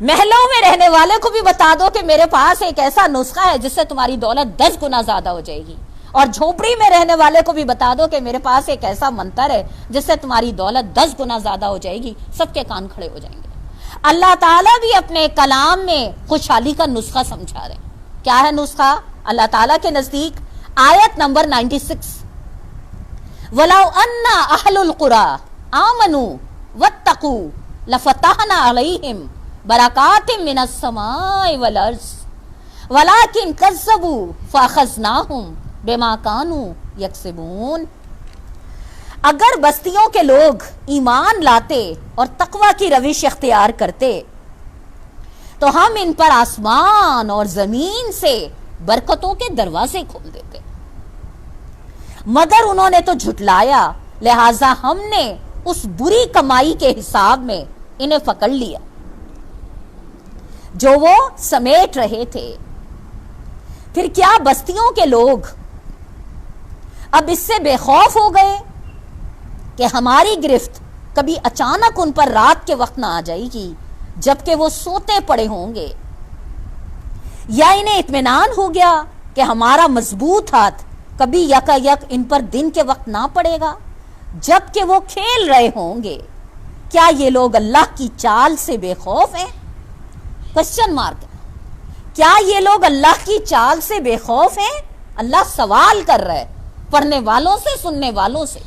[SPEAKER 1] محلوں میں رہنے والے کو بھی بتا دو کہ میرے پاس ایک ایسا نسخہ ہے جس سے تمہاری دولت 10 گنا زیادہ ہو جائے گی، اور جھونپڑی میں رہنے والے کو بھی بتا دو کہ میرے پاس ایک ایسا منتر ہے جس سے تمہاری دولت 10 گنا زیادہ ہو جائے گی، سب کے کان کھڑے ہو جائیں گے۔ اللہ تعالیٰ بھی اپنے کلام میں خوشحالی کا نسخہ سمجھا رہے ہیں۔ کیا ہے نسخہ اللہ تعالیٰ کے نزدیک؟ آیت نمبر 96، وَلَوْ أَنَّ أَهْلُ الْقُرَىٰ آمَنُوا وَاتَّقُوا لَفَتَحْنَا عَلَيْهِمْ بَرَكَاتٍ مِّنَ السَّمَاءِ وَالْأَرْضِ وَلَٰكِن كَذَّبُوا فَأَخَذْنَاهُمْ بِمَا كَانُوا يَكْسِبُونَ۔ اگر بستیوں کے لوگ ایمان لاتے اور تقوی کی روش اختیار کرتے تو ہم ان پر آسمان اور زمین سے برکتوں کے دروازے کھول دیتے، مگر انہوں نے تو جھٹلایا، لہٰذا ہم نے اس بری کمائی کے حساب میں انہیں پکڑ لیا جو وہ سمیٹ رہے تھے۔ پھر کیا بستیوں کے لوگ اب اس سے بے خوف ہو گئے کہ ہماری گرفت کبھی اچانک ان پر رات کے وقت نہ آ جائے گی جبکہ وہ سوتے پڑے ہوں گے، یا انہیں اطمینان ہو گیا کہ ہمارا مضبوط ہاتھ کبھی یکا یک ان پر دن کے وقت نہ پڑے گا جبکہ وہ کھیل رہے ہوں گے؟ کیا یہ لوگ اللہ کی چال سے بے خوف ہیں؟ Question mark. کیا یہ لوگ اللہ کی چال سے بے خوف ہیں؟ اللہ سوال کر رہا ہے پڑھنے والوں سے، سننے والوں سے۔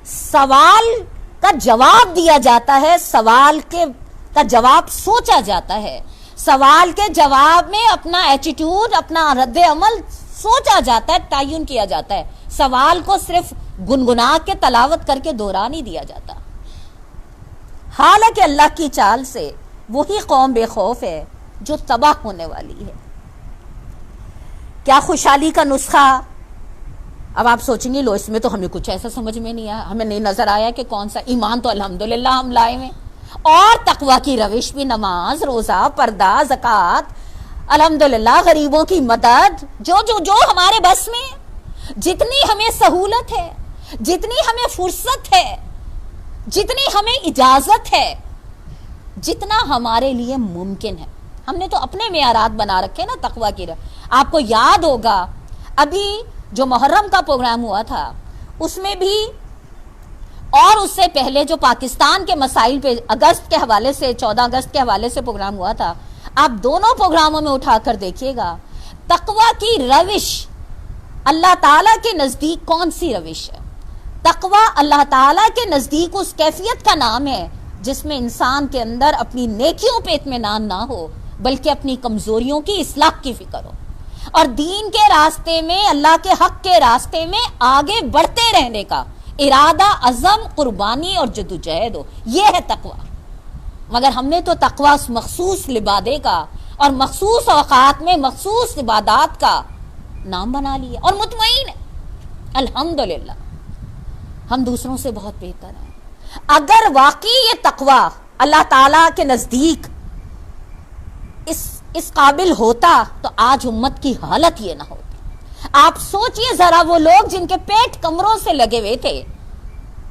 [SPEAKER 1] سوال کا جواب دیا جاتا ہے، سوال کا جواب سوچا جاتا ہے، سوال کے جواب میں اپنا ایٹیٹیوڈ، اپنا رد عمل سوچا جاتا ہے، تعین کیا جاتا ہے۔ سوال کو صرف گنگنا کے تلاوت کر کے دہرا نہیں دیا جاتا۔ حالانکہ اللہ کی چال سے وہی قوم بے خوف ہے جو تباہ ہونے والی ہے۔ کیا خوشحالی کا نسخہ؟ اب آپ سوچیں گے لو اس میں تو ہمیں کچھ ایسا سمجھ میں نہیں آیا، ہمیں نہیں نظر آیا کہ کون سا۔ ایمان تو الحمدللہ ہم لائے ہیں، اور تقوی کی روش بھی، نماز، روزہ، پردہ، زکوٰۃ، الحمدللہ غریبوں کی مدد، جو ہمارے بس میں، جتنی ہمیں سہولت ہے، جتنی ہمیں فرصت ہے، جتنی ہمیں اجازت ہے، جتنا ہمارے لیے ممکن ہے، ہم نے تو اپنے معیارات بنا رکھے نا تقوی کی۔ آپ کو یاد ہوگا ابھی جو محرم کا پروگرام ہوا تھا اس میں بھی، اور اس سے پہلے جو پاکستان کے مسائل پہ اگست کے حوالے سے، 14 اگست کے حوالے سے پروگرام ہوا تھا، آپ دونوں پروگراموں میں اٹھا کر دیکھیے گا تقوی کی روش اللہ تعالیٰ کے نزدیک کون سی روش ہے۔ تقوی اللہ تعالیٰ کے نزدیک اس کیفیت کا نام ہے جس میں انسان کے اندر اپنی نیکیوں پہ اطمینان نہ ہو بلکہ اپنی کمزوریوں کی اصلاح کی فکر ہو، اور دین کے راستے میں، اللہ کے حق کے راستے میں آگے بڑھتے رہنے کا ارادہ، عزم، قربانی اور جدوجہد ہو۔ یہ ہے تقوی۔ مگر ہم نے تو تقوی اس مخصوص لبادے کا اور مخصوص اوقات میں مخصوص عبادات کا نام بنا لیا، اور مطمئن ہے الحمدللہ ہم دوسروں سے بہت بہتر ہیں۔ اگر واقعی یہ تقوی اللہ تعالیٰ کے نزدیک اس قابل ہوتا تو آج امت کی حالت یہ نہ ہوتی۔ آپ سوچئے ذرا وہ لوگ جن کے پیٹ کمروں سے لگے ہوئے تھے،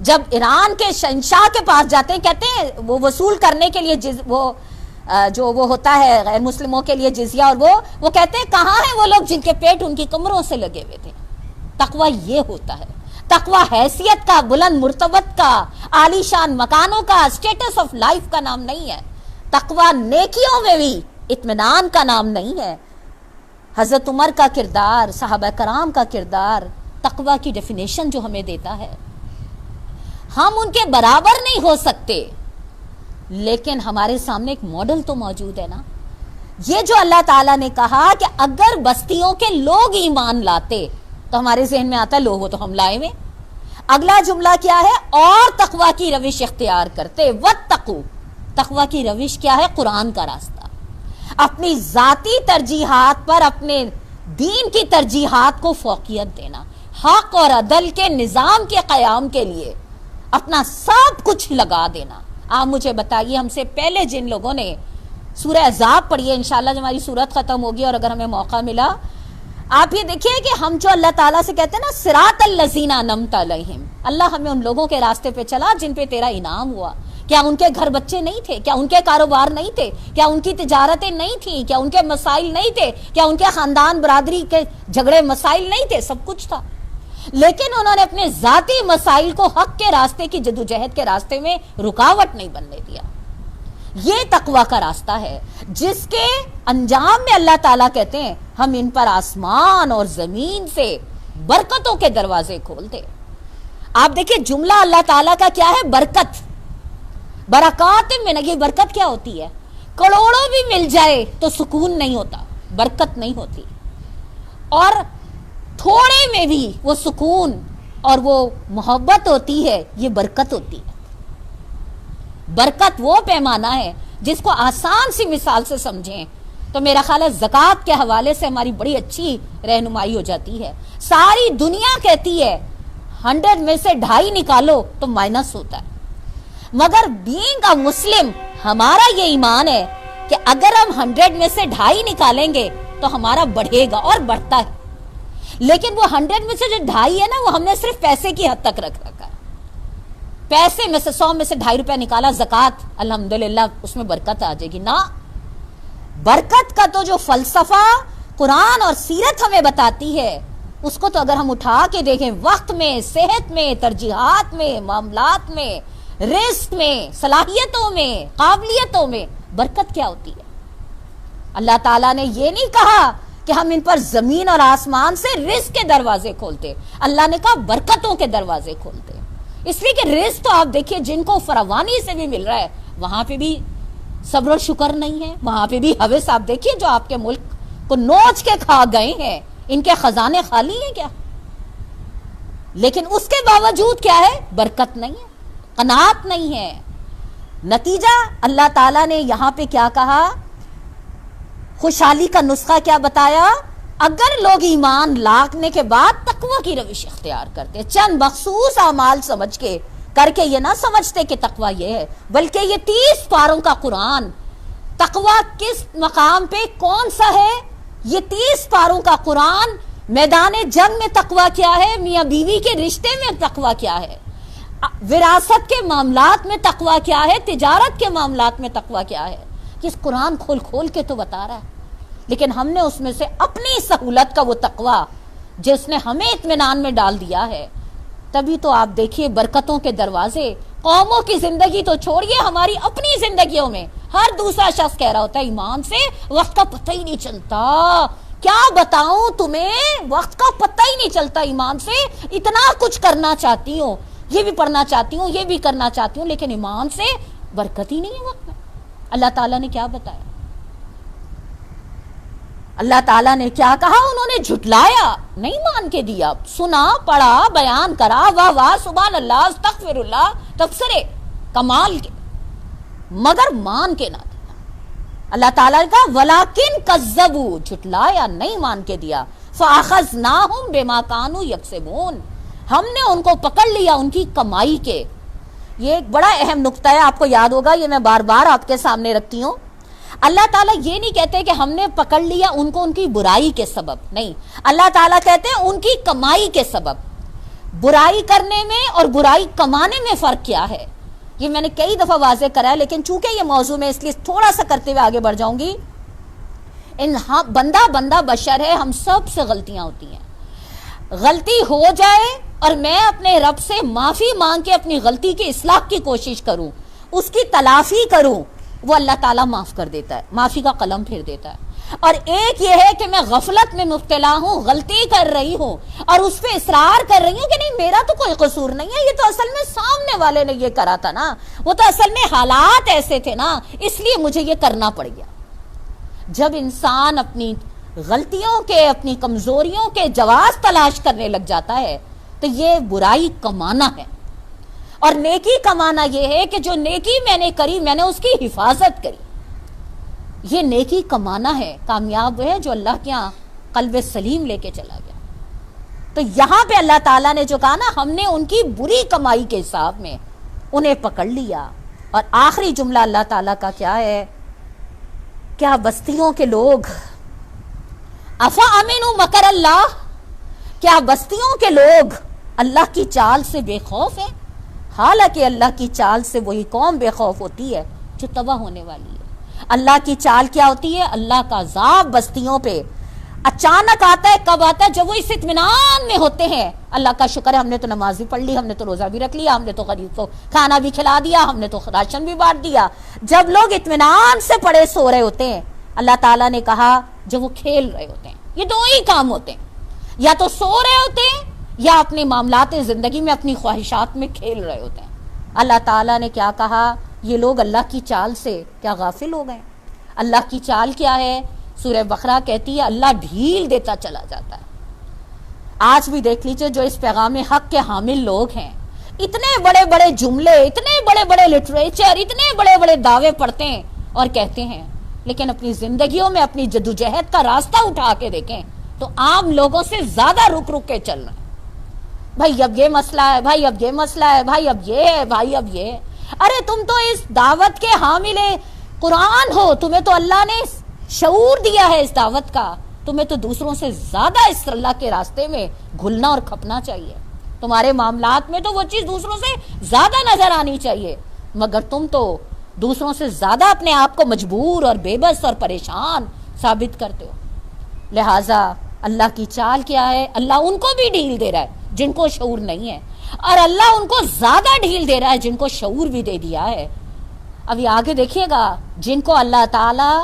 [SPEAKER 1] جب ایران کے شہنشاہ کے پاس جاتے ہیں، کہتے ہیں وہ وصول کرنے کے لیے وہ ہوتا ہے غیر مسلموں کے لیے جزیہ، اور وہ کہتے ہیں کہاں ہیں وہ لوگ جن کے پیٹ ان کی کمروں سے لگے ہوئے تھے۔ تقوی یہ ہوتا ہے. تقوی حیثیت کا، بلند مرتبت کا، عالی شان مکانوں کا، اسٹیٹس آف لائف کا نام نہیں ہے. تقوی نیکیوں میں بھی اطمینان کا نام نہیں ہے. حضرت عمر کا کردار، صحابہ کرام کا کردار تقوی کی ڈیفینیشن جو ہمیں دیتا ہے. ہم ان کے برابر نہیں ہو سکتے، لیکن ہمارے سامنے ایک ماڈل تو موجود ہے نا. یہ جو اللہ تعالیٰ نے کہا کہ اگر بستیوں کے لوگ ایمان لاتے، تو ہمارے ذہن میں آتا ہے لوگوں تو ہم لائے ہوئے. اگلا جملہ کیا ہے؟ اور تقوی کی روش اختیار کرتے. واتقوا، تقوی کی روش کیا ہے؟ قرآن کا راستہ. اپنی ذاتی ترجیحات پر اپنے دین کی ترجیحات کو فوقیت دینا، حق اور عدل کے نظام کے قیام کے لیے اپنا سب کچھ لگا دینا. آپ مجھے بتائیے، ہم سے پہلے جن لوگوں نے سورہ احزاب پڑھی ہے، انشاءاللہ جب ہماری سورت ختم ہوگی اور اگر ہمیں موقع ملا، آپ یہ دیکھیے کہ ہم جو اللہ تعالیٰ سے کہتے ہیں نا صراط الذین انعمت علیہم، اللہ ہمیں ان لوگوں کے راستے پہ چلا جن پہ تیرا انعام ہوا. کیا ان کے گھر بچے نہیں تھے؟ کیا ان کے کاروبار نہیں تھے؟ کیا ان کی تجارتیں نہیں تھیں؟ کیا ان کے مسائل نہیں تھے؟ کیا ان کے خاندان برادری کے جھگڑے مسائل نہیں تھے؟ سب کچھ تھا. لیکن انہوں نے اپنے ذاتی مسائل کو حق کے راستے کی جدوجہد کے راستے میں رکاوٹ نہیں بننے دیا. یہ تقوی کا راستہ ہے جس کے انجام میں اللہ تعالیٰ کہتے ہیں ہم ان پر آسمان اور زمین سے برکتوں کے دروازے کھولتے. آپ دیکھیں جملہ اللہ تعالیٰ کا کیا ہے؟ برکت. برکات میں یہ برکت کیا ہوتی ہے؟ کروڑوں بھی مل جائے تو سکون نہیں ہوتا، برکت نہیں ہوتی. اور تھوڑے میں بھی وہ سکون اور وہ محبت ہوتی ہے، یہ برکت ہوتی ہے. برکت وہ پیمانہ ہے جس کو آسان سی مثال سے سمجھیں تو میرا خیال ہے زکوٰۃ کے حوالے سے ہماری بڑی اچھی رہنمائی ہو جاتی ہے. ساری دنیا کہتی ہے 100 میں سے 2.5 نکالو تو مائنس ہوتا ہے، مگر بینگ اے مسلم ہمارا یہ ایمان ہے کہ اگر ہم 100 میں سے 2.5 نکالیں گے تو ہمارا بڑھے گا اور بڑھتا ہے. لیکن وہ 100 میں سے جو 2.5 ہے نا، وہ ہم نے صرف پیسے کی حد تک رکھ رکھا ہے. پیسے میں سے 100 میں سے 2.5 روپے نکالا زکوٰۃ، الحمدللہ اس میں برکت آ جائے گی. نہ، برکت کا تو جو فلسفہ قرآن اور سیرت ہمیں بتاتی ہے اس کو تو اگر ہم اٹھا کے دیکھیں، وقت میں، صحت میں، ترجیحات میں، معاملات میں، رزق میں، صلاحیتوں میں، قابلیتوں میں برکت کیا ہوتی ہے. اللہ تعالیٰ نے یہ نہیں کہا کہ ہم ان پر زمین اور آسمان سے رزق کے دروازے کھولتے، اللہ نے کہا برکتوں کے دروازے کھولتے. اس لیے کہ رزق تو آپ دیکھیے جن کو فراوانی سے بھی مل رہا ہے وہاں پہ بھی صبر و شکر نہیں ہے، وہاں پہ بھی ہوس. آپ دیکھیے جو آپ کے ملک کو نوچ کے کھا گئے ہیں، ان کے خزانے خالی ہیں کیا؟ لیکن اس کے باوجود کیا ہے؟ برکت نہیں ہے، قناعت نہیں ہے. نتیجہ اللہ تعالیٰ نے یہاں پہ کیا کہا؟ خوشحالی کا نسخہ کیا بتایا؟ اگر لوگ ایمان لانے کے بعد تقوی کی روش اختیار کرتے، چند مخصوص اعمال سمجھ کے کر کے یہ نہ سمجھتے کہ تقوی یہ ہے، بلکہ یہ 30 پاروں کا قرآن تقوی کس مقام پہ کون سا ہے؟ یہ 30 پاروں کا قرآن میدان جنگ میں تقوی کیا ہے، میاں بیوی کے رشتے میں تقوی کیا ہے، وراثت کے معاملات میں تقوی کیا ہے، تجارت کے معاملات میں تقوی کیا ہے. اس قرآن کھول کھول کے تو بتا رہا ہے. لیکن ہم نے اس میں سے اپنی سہولت کا وہ تقوی جس نے ہمیں اطمینان میں ڈال دیا ہے، تبھی تو آپ دیکھیے برکتوں کے دروازے. قوموں کی زندگی تو چھوڑیے، ہماری اپنی زندگیوں میں ہر دوسرا شخص کہہ رہا ہوتا ہے ایمان سے وقت کا پتہ ہی نہیں چلتا. کیا بتاؤں تمہیں، وقت کا پتہ ہی نہیں چلتا ایمان سے. اتنا کچھ کرنا چاہتی ہوں، یہ بھی پڑھنا چاہتی ہوں، یہ بھی کرنا چاہتی ہوں، لیکن ایمان سے برکت ہی نہیں ہے وقت میں. اللہ تعالیٰ نے کیا بتایا؟ اللہ تعالیٰ نے کیا کہا؟ انہوں نے جھٹلایا، نہیں مان کے دیا. سنا، پڑھا، بیان کرا، واہ واہ، سبحان اللہ، استغفر اللہ، تبصرے کمال کے، مگر مان کے نہ دیا. اللہ تعالیٰ نے کہا وَلَٰكِن كَذَّبُوا، جھٹلایا، نہیں مان کے دیا. فَأَخَذْنَاهُمْ بِمَا كَانُوا يَكْسِبُونَ، ہم نے ان کو پکڑ لیا ان کی کمائی کے. یہ ایک بڑا اہم نقطہ ہے، آپ کو یاد ہوگا، یہ میں بار بار آپ کے سامنے رکھتی ہوں. اللہ تعالیٰ یہ نہیں کہتے کہ ہم نے پکڑ لیا ان کو ان کی برائی کے سبب، نہیں. اللہ تعالیٰ کہتے ہیں ان کی کمائی کے سبب. برائی کرنے میں اور برائی کمانے میں فرق کیا ہے؟ یہ میں نے کئی دفعہ واضح کرا ہے، لیکن چونکہ یہ موضوع میں اس لیے تھوڑا سا کرتے ہوئے آگے بڑھ جاؤں گی. بندہ بشر ہے، ہم سب سے غلطیاں ہوتی ہیں. غلطی ہو جائے اور میں اپنے رب سے معافی مانگ کے اپنی غلطی کی اصلاح کی کوشش کروں، اس کی تلافی کروں، وہ اللہ تعالیٰ معاف کر دیتا ہے، معافی کا قلم پھیر دیتا ہے۔ اور ایک یہ ہے کہ میں غفلت میں مبتلا ہوں، غلطی کر رہی ہوں اور اس پہ اصرار کر رہی ہوں کہ نہیں میرا تو کوئی قصور نہیں ہے، یہ تو اصل میں سامنے والے نے یہ کرا تھا نا، وہ تو اصل میں حالات ایسے تھے نا، اس لیے مجھے یہ کرنا پڑ گیا۔ جب انسان اپنی غلطیوں کے، اپنی کمزوریوں کے جواز تلاش کرنے لگ جاتا ہے تو یہ برائی کمانا ہے، اور نیکی کمانا یہ ہے کہ جو نیکی میں نے کری میں نے اس کی حفاظت کری، یہ نیکی کمانا ہے۔ کامیاب ہے جو اللہ کے یہاں قلب سلیم لے کے چلا گیا۔ تو یہاں پہ اللہ تعالیٰ نے جو کہا نا، ہم نے ان کی بری کمائی کے حساب میں انہیں پکڑ لیا۔ اور آخری جملہ اللہ تعالیٰ کا کیا ہے؟ کیا بستیوں کے لوگ افا امنوا مکر اللہ، کیا بستیوں کے لوگ اللہ کی چال سے بے خوف ہیں؟ حالانکہ اللہ کی چال سے وہی قوم بے خوف ہوتی ہے جو تباہ ہونے والی ہے۔ اللہ کی چال کیا ہوتی ہے؟ اللہ کا عذاب بستیوں پہ اچانک آتا ہے۔ کب آتا ہے؟ جب وہ اس اطمینان میں ہوتے ہیں، اللہ کا شکر ہے ہم نے تو نماز بھی پڑھ لی، ہم نے تو روزہ بھی رکھ لیا، ہم نے تو غریب کو کھانا بھی کھلا دیا، ہم نے تو راشن بھی بانٹ دیا۔ جب لوگ اطمینان سے پڑے سو رہے ہوتے ہیں، اللہ تعالیٰ نے کہا جب وہ کھیل رہے ہوتے ہیں، یہ دو ہی کام ہوتے ہیں، یا تو سو رہے ہوتے ہیں یا اپنے معاملات زندگی میں اپنی خواہشات میں کھیل رہے ہوتے ہیں۔ اللہ تعالیٰ نے کیا کہا؟ یہ لوگ اللہ کی چال سے کیا غافل ہو گئے؟ اللہ کی چال کیا ہے؟ سورہ بقرہ کہتی ہے اللہ ڈھیل دیتا چلا جاتا ہے۔ آج بھی دیکھ لیجئے جو اس پیغام حق کے حامل لوگ ہیں، اتنے بڑے بڑے جملے، اتنے بڑے بڑے لٹریچر، اتنے بڑے بڑے دعوے پڑھتے ہیں اور کہتے ہیں، لیکن اپنی زندگیوں میں اپنی جدوجہد کا راستہ اٹھا کے دیکھیں تو عام لوگوں سے زیادہ رک رک کے چل رہے ہیں۔ بھائی اب یہ مسئلہ ہے، بھائی اب یہ مسئلہ ہے، بھائی اب یہ ہے، بھائی اب یہ ہے۔ ارے تم تو اس دعوت کے حامل قرآن ہو، تمہیں تو اللہ نے شعور دیا ہے اس دعوت کا، تمہیں تو دوسروں سے زیادہ اس اللہ کے راستے میں گھلنا اور کھپنا چاہیے، تمہارے معاملات میں تو وہ چیز دوسروں سے زیادہ نظر آنی چاہیے، مگر تم تو دوسروں سے زیادہ اپنے آپ کو مجبور اور بے بس اور پریشان ثابت کرتے ہو۔ لہٰذا اللہ کی چال کیا ہے؟ اللہ ان کو بھی ڈھیل دے رہا ہے جن کو شعور نہیں ہے، اور اللہ ان کو زیادہ ڈھیل دے رہا ہے جن کو شعور بھی دے دیا ہے۔ اب یہ آگے دیکھیے گا، جن کو اللہ تعالیٰ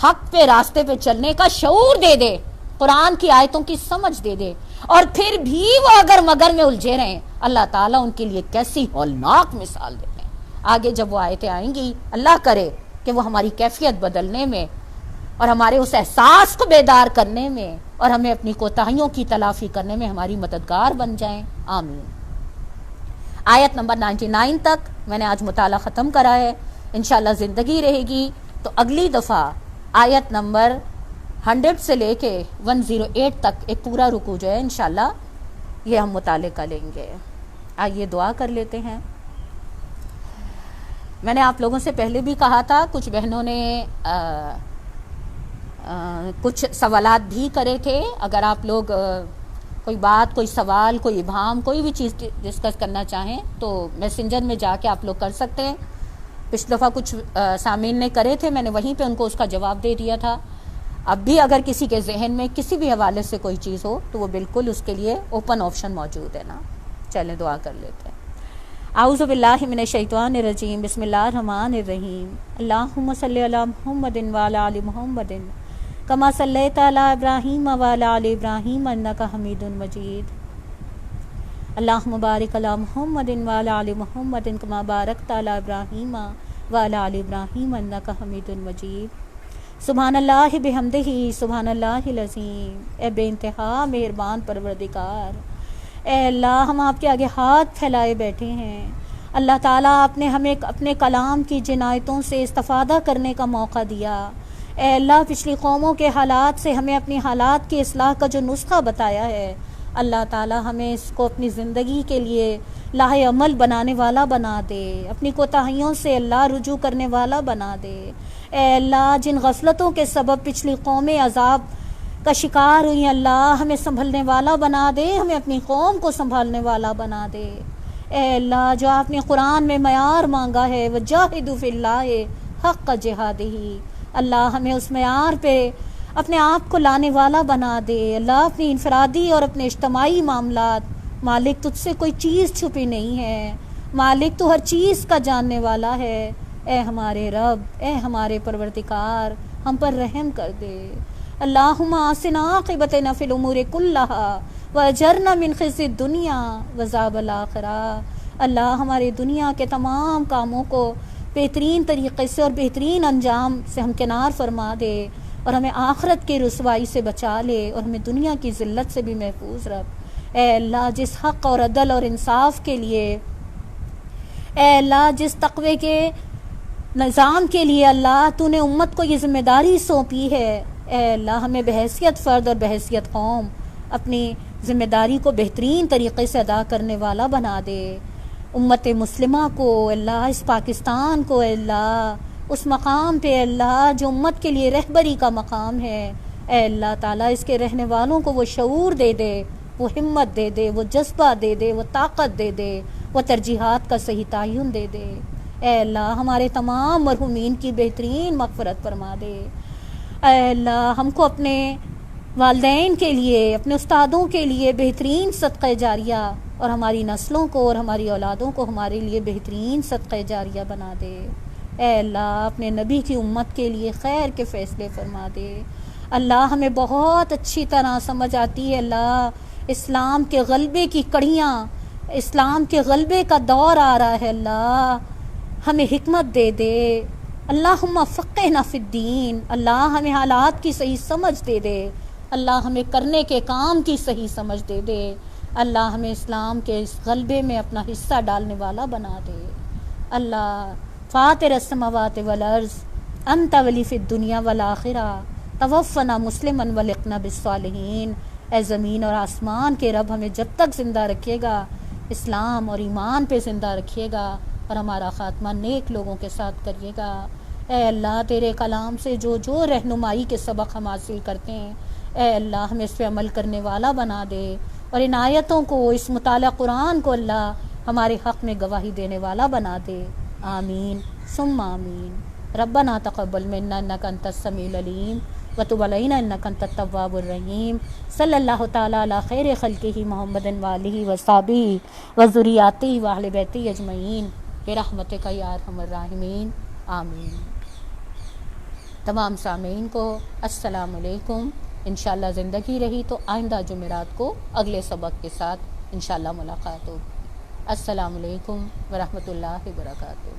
[SPEAKER 1] حق پہ راستے پہ چلنے کا شعور دے دے، قرآن کی آیتوں کی سمجھ دے دے، اور پھر بھی وہ اگر مگر میں الجھے رہیں، اللہ تعالیٰ ان کے لیے کیسی ہولناک مثال دیتے ہیں۔ آگے جب وہ آیتیں آئیں گی، اللہ کرے کہ وہ ہماری کیفیت بدلنے میں اور ہمارے اس احساس کو بیدار کرنے میں اور ہمیں اپنی کوتاہیوں کی تلافی کرنے میں ہماری مددگار بن جائیں، آمین۔ آیت نمبر 99 تک میں نے آج مطالعہ ختم کرا ہے، انشاءاللہ زندگی رہے گی تو اگلی دفعہ آیت نمبر 100 سے لے کے 108 تک ایک پورا رکوع جو ہے انشاءاللہ یہ ہم مطالعہ کر لیں گے۔ آئیے دعا کر لیتے ہیں۔ میں نے آپ لوگوں سے پہلے بھی کہا تھا، کچھ بہنوں نے کچھ سوالات بھی کرے تھے، اگر آپ لوگ کوئی بات، کوئی سوال، کوئی ابہام، کوئی بھی چیز ڈسکس کرنا چاہیں تو میسنجر میں جا کے آپ لوگ کر سکتے ہیں۔ پچھلی دفعہ کچھ سامعین نے کرے تھے، میں نے وہیں پہ ان کو اس کا جواب دے دیا تھا۔ اب بھی اگر کسی کے ذہن میں کسی بھی حوالے سے کوئی چیز ہو تو وہ بالکل اس کے لیے اوپن آپشن موجود ہے نا۔ چلیں دعا کر لیتے ہیں۔ اعوذ باللہ من الشیطان الرجیم، بسم اللہ الرحمن الرحیم۔ اللہم صلی علی محمد وعلی آل محمد کما صلیت علی ابراہیم وعلی آل ابراہیم انک حمید مجید۔ اللہم بارک علی محمد وعلی آل محمد کما بارکت علی ابراہیم وعلی آل ابراہیم انک حمید مجید۔ سبحان اللہ بحمدہ، سبحان اللہ العظیم۔ اے بے انتہا مہربان پروردگار، اے اللہ ہم آپ کے آگے ہاتھ پھیلائے بیٹھے ہیں۔ اللہ تعالیٰ آپ نے ہمیں اپنے کلام کی جن آیتوں سے استفادہ کرنے کا موقع دیا، اے اللہ پچھلی قوموں کے حالات سے ہمیں اپنی حالات کی اصلاح کا جو نسخہ بتایا ہے، اللہ تعالیٰ ہمیں اس کو اپنی زندگی کے لیے لاہ عمل بنانے والا بنا دے، اپنی کوتاہیوں سے اللہ رجوع کرنے والا بنا دے۔ اے اللہ جن غفلتوں کے سبب پچھلی قومیں عذاب کا شکار ہوئی، اللہ ہمیں سنبھلنے والا بنا دے، ہمیں اپنی قوم کو سنبھالنے والا بنا دے۔ اے اللہ جو آپ نے قرآن میں معیار مانگا ہے، وجاہدوا فی اللہ حق جہادہ، اللہ ہمیں اس معیار پہ اپنے آپ کو لانے والا بنا دے اللہ، اپنی انفرادی اور اپنے اجتماعی معاملات۔ مالک تجھ سے کوئی چیز چھپی نہیں ہے، مالک تو ہر چیز کا جاننے والا ہے۔ اے ہمارے رب، اے ہمارے پروردگار، ہم پر رحم کر دے۔ اللہم آسنا عاقبتنا فی الامور کلہا واجرنا من خزی الدنیا وعذاب الآخرہ۔ اللہ ہمارے دنیا کے تمام کاموں کو بہترین طریقے سے اور بہترین انجام سے ہم کنار فرما دے، اور ہمیں آخرت کی رسوائی سے بچا لے، اور ہمیں دنیا کی ذلت سے بھی محفوظ رکھ۔ اے اللہ، جس حق اور عدل اور انصاف کے لیے، اے اللہ جس تقوی کے نظام کے لیے اللہ تو نے امت کو یہ ذمہ داری سونپی ہے، اے اللہ ہمیں بحیثیت فرد اور بحیثیت قوم اپنی ذمہ داری کو بہترین طریقے سے ادا کرنے والا بنا دے۔ امت مسلمہ کو اللہ، اس پاکستان کو اللہ، اس مقام پہ اللہ جو امت کے لیے رہبری کا مقام ہے، اے اللہ تعالیٰ اس کے رہنے والوں کو وہ شعور دے دے، وہ ہمت دے دے، وہ جذبہ دے دے، وہ طاقت دے دے، وہ ترجیحات کا صحیح تعین دے دے۔ اے اللہ ہمارے تمام مرحومین کی بہترین مغفرت فرما دے۔ اے اللہ ہم کو اپنے والدین کے لیے، اپنے استادوں کے لیے بہترین صدقہ جاریہ، اور ہماری نسلوں کو اور ہماری اولادوں کو ہمارے لیے بہترین صدقہ جاریہ بنا دے۔ اے اللہ اپنے نبی کی امت کے لیے خیر کے فیصلے فرما دے۔ اللہ ہمیں بہت اچھی طرح سمجھ آتی ہے اللہ، اسلام کے غلبے کی کڑیاں، اسلام کے غلبے کا دور آ رہا ہے اللہ، ہمیں حکمت دے دے۔ اللہم فقہنا فی الدین، اللہ ہمیں حالات کی صحیح سمجھ دے دے، اللہ ہمیں کرنے کے کام کی صحیح سمجھ دے دے، اللہ ہمیں اسلام کے اس غلبے میں اپنا حصہ ڈالنے والا بنا دے۔ اللہ فاطر السماوات والارض انت ولی فی الدنیا والآخرہ توفنا مسلما والحقنا بالصالحین۔ اے زمین اور آسمان کے رب، ہمیں جب تک زندہ رکھیے گا اسلام اور ایمان پہ زندہ رکھیے گا، اور ہمارا خاتمہ نیک لوگوں کے ساتھ کریے گا۔ اے اللہ تیرے کلام سے جو جو رہنمائی کے سبق ہم حاصل کرتے ہیں، اے اللہ ہمیں اس پہ عمل کرنے والا بنا دے، اور ان آیتوں کو، اس مطالعہ قرآن کو اللہ ہمارے حق میں گواہی دینے والا بنا دے۔ آمین ثم آمین۔ ربنا تقبل منا انک انت السمیع العلیم وتب علینا انک انت التواب الرحیم۔ صلی اللہ تعالیٰ علی خیر خلقہ محمد وآلہ وصحبہ وذریاتہ واہل بیتہ اجمعین برحمتک یا ارحم الراحمین، آمین۔ تمام سامعین کو السلام علیکم۔ انشاءاللہ زندگی رہی تو آئندہ جمعرات کو اگلے سبق کے ساتھ انشاءاللہ ملاقات ہوگی۔ السلام علیکم ورحمۃ اللہ وبرکاتہ۔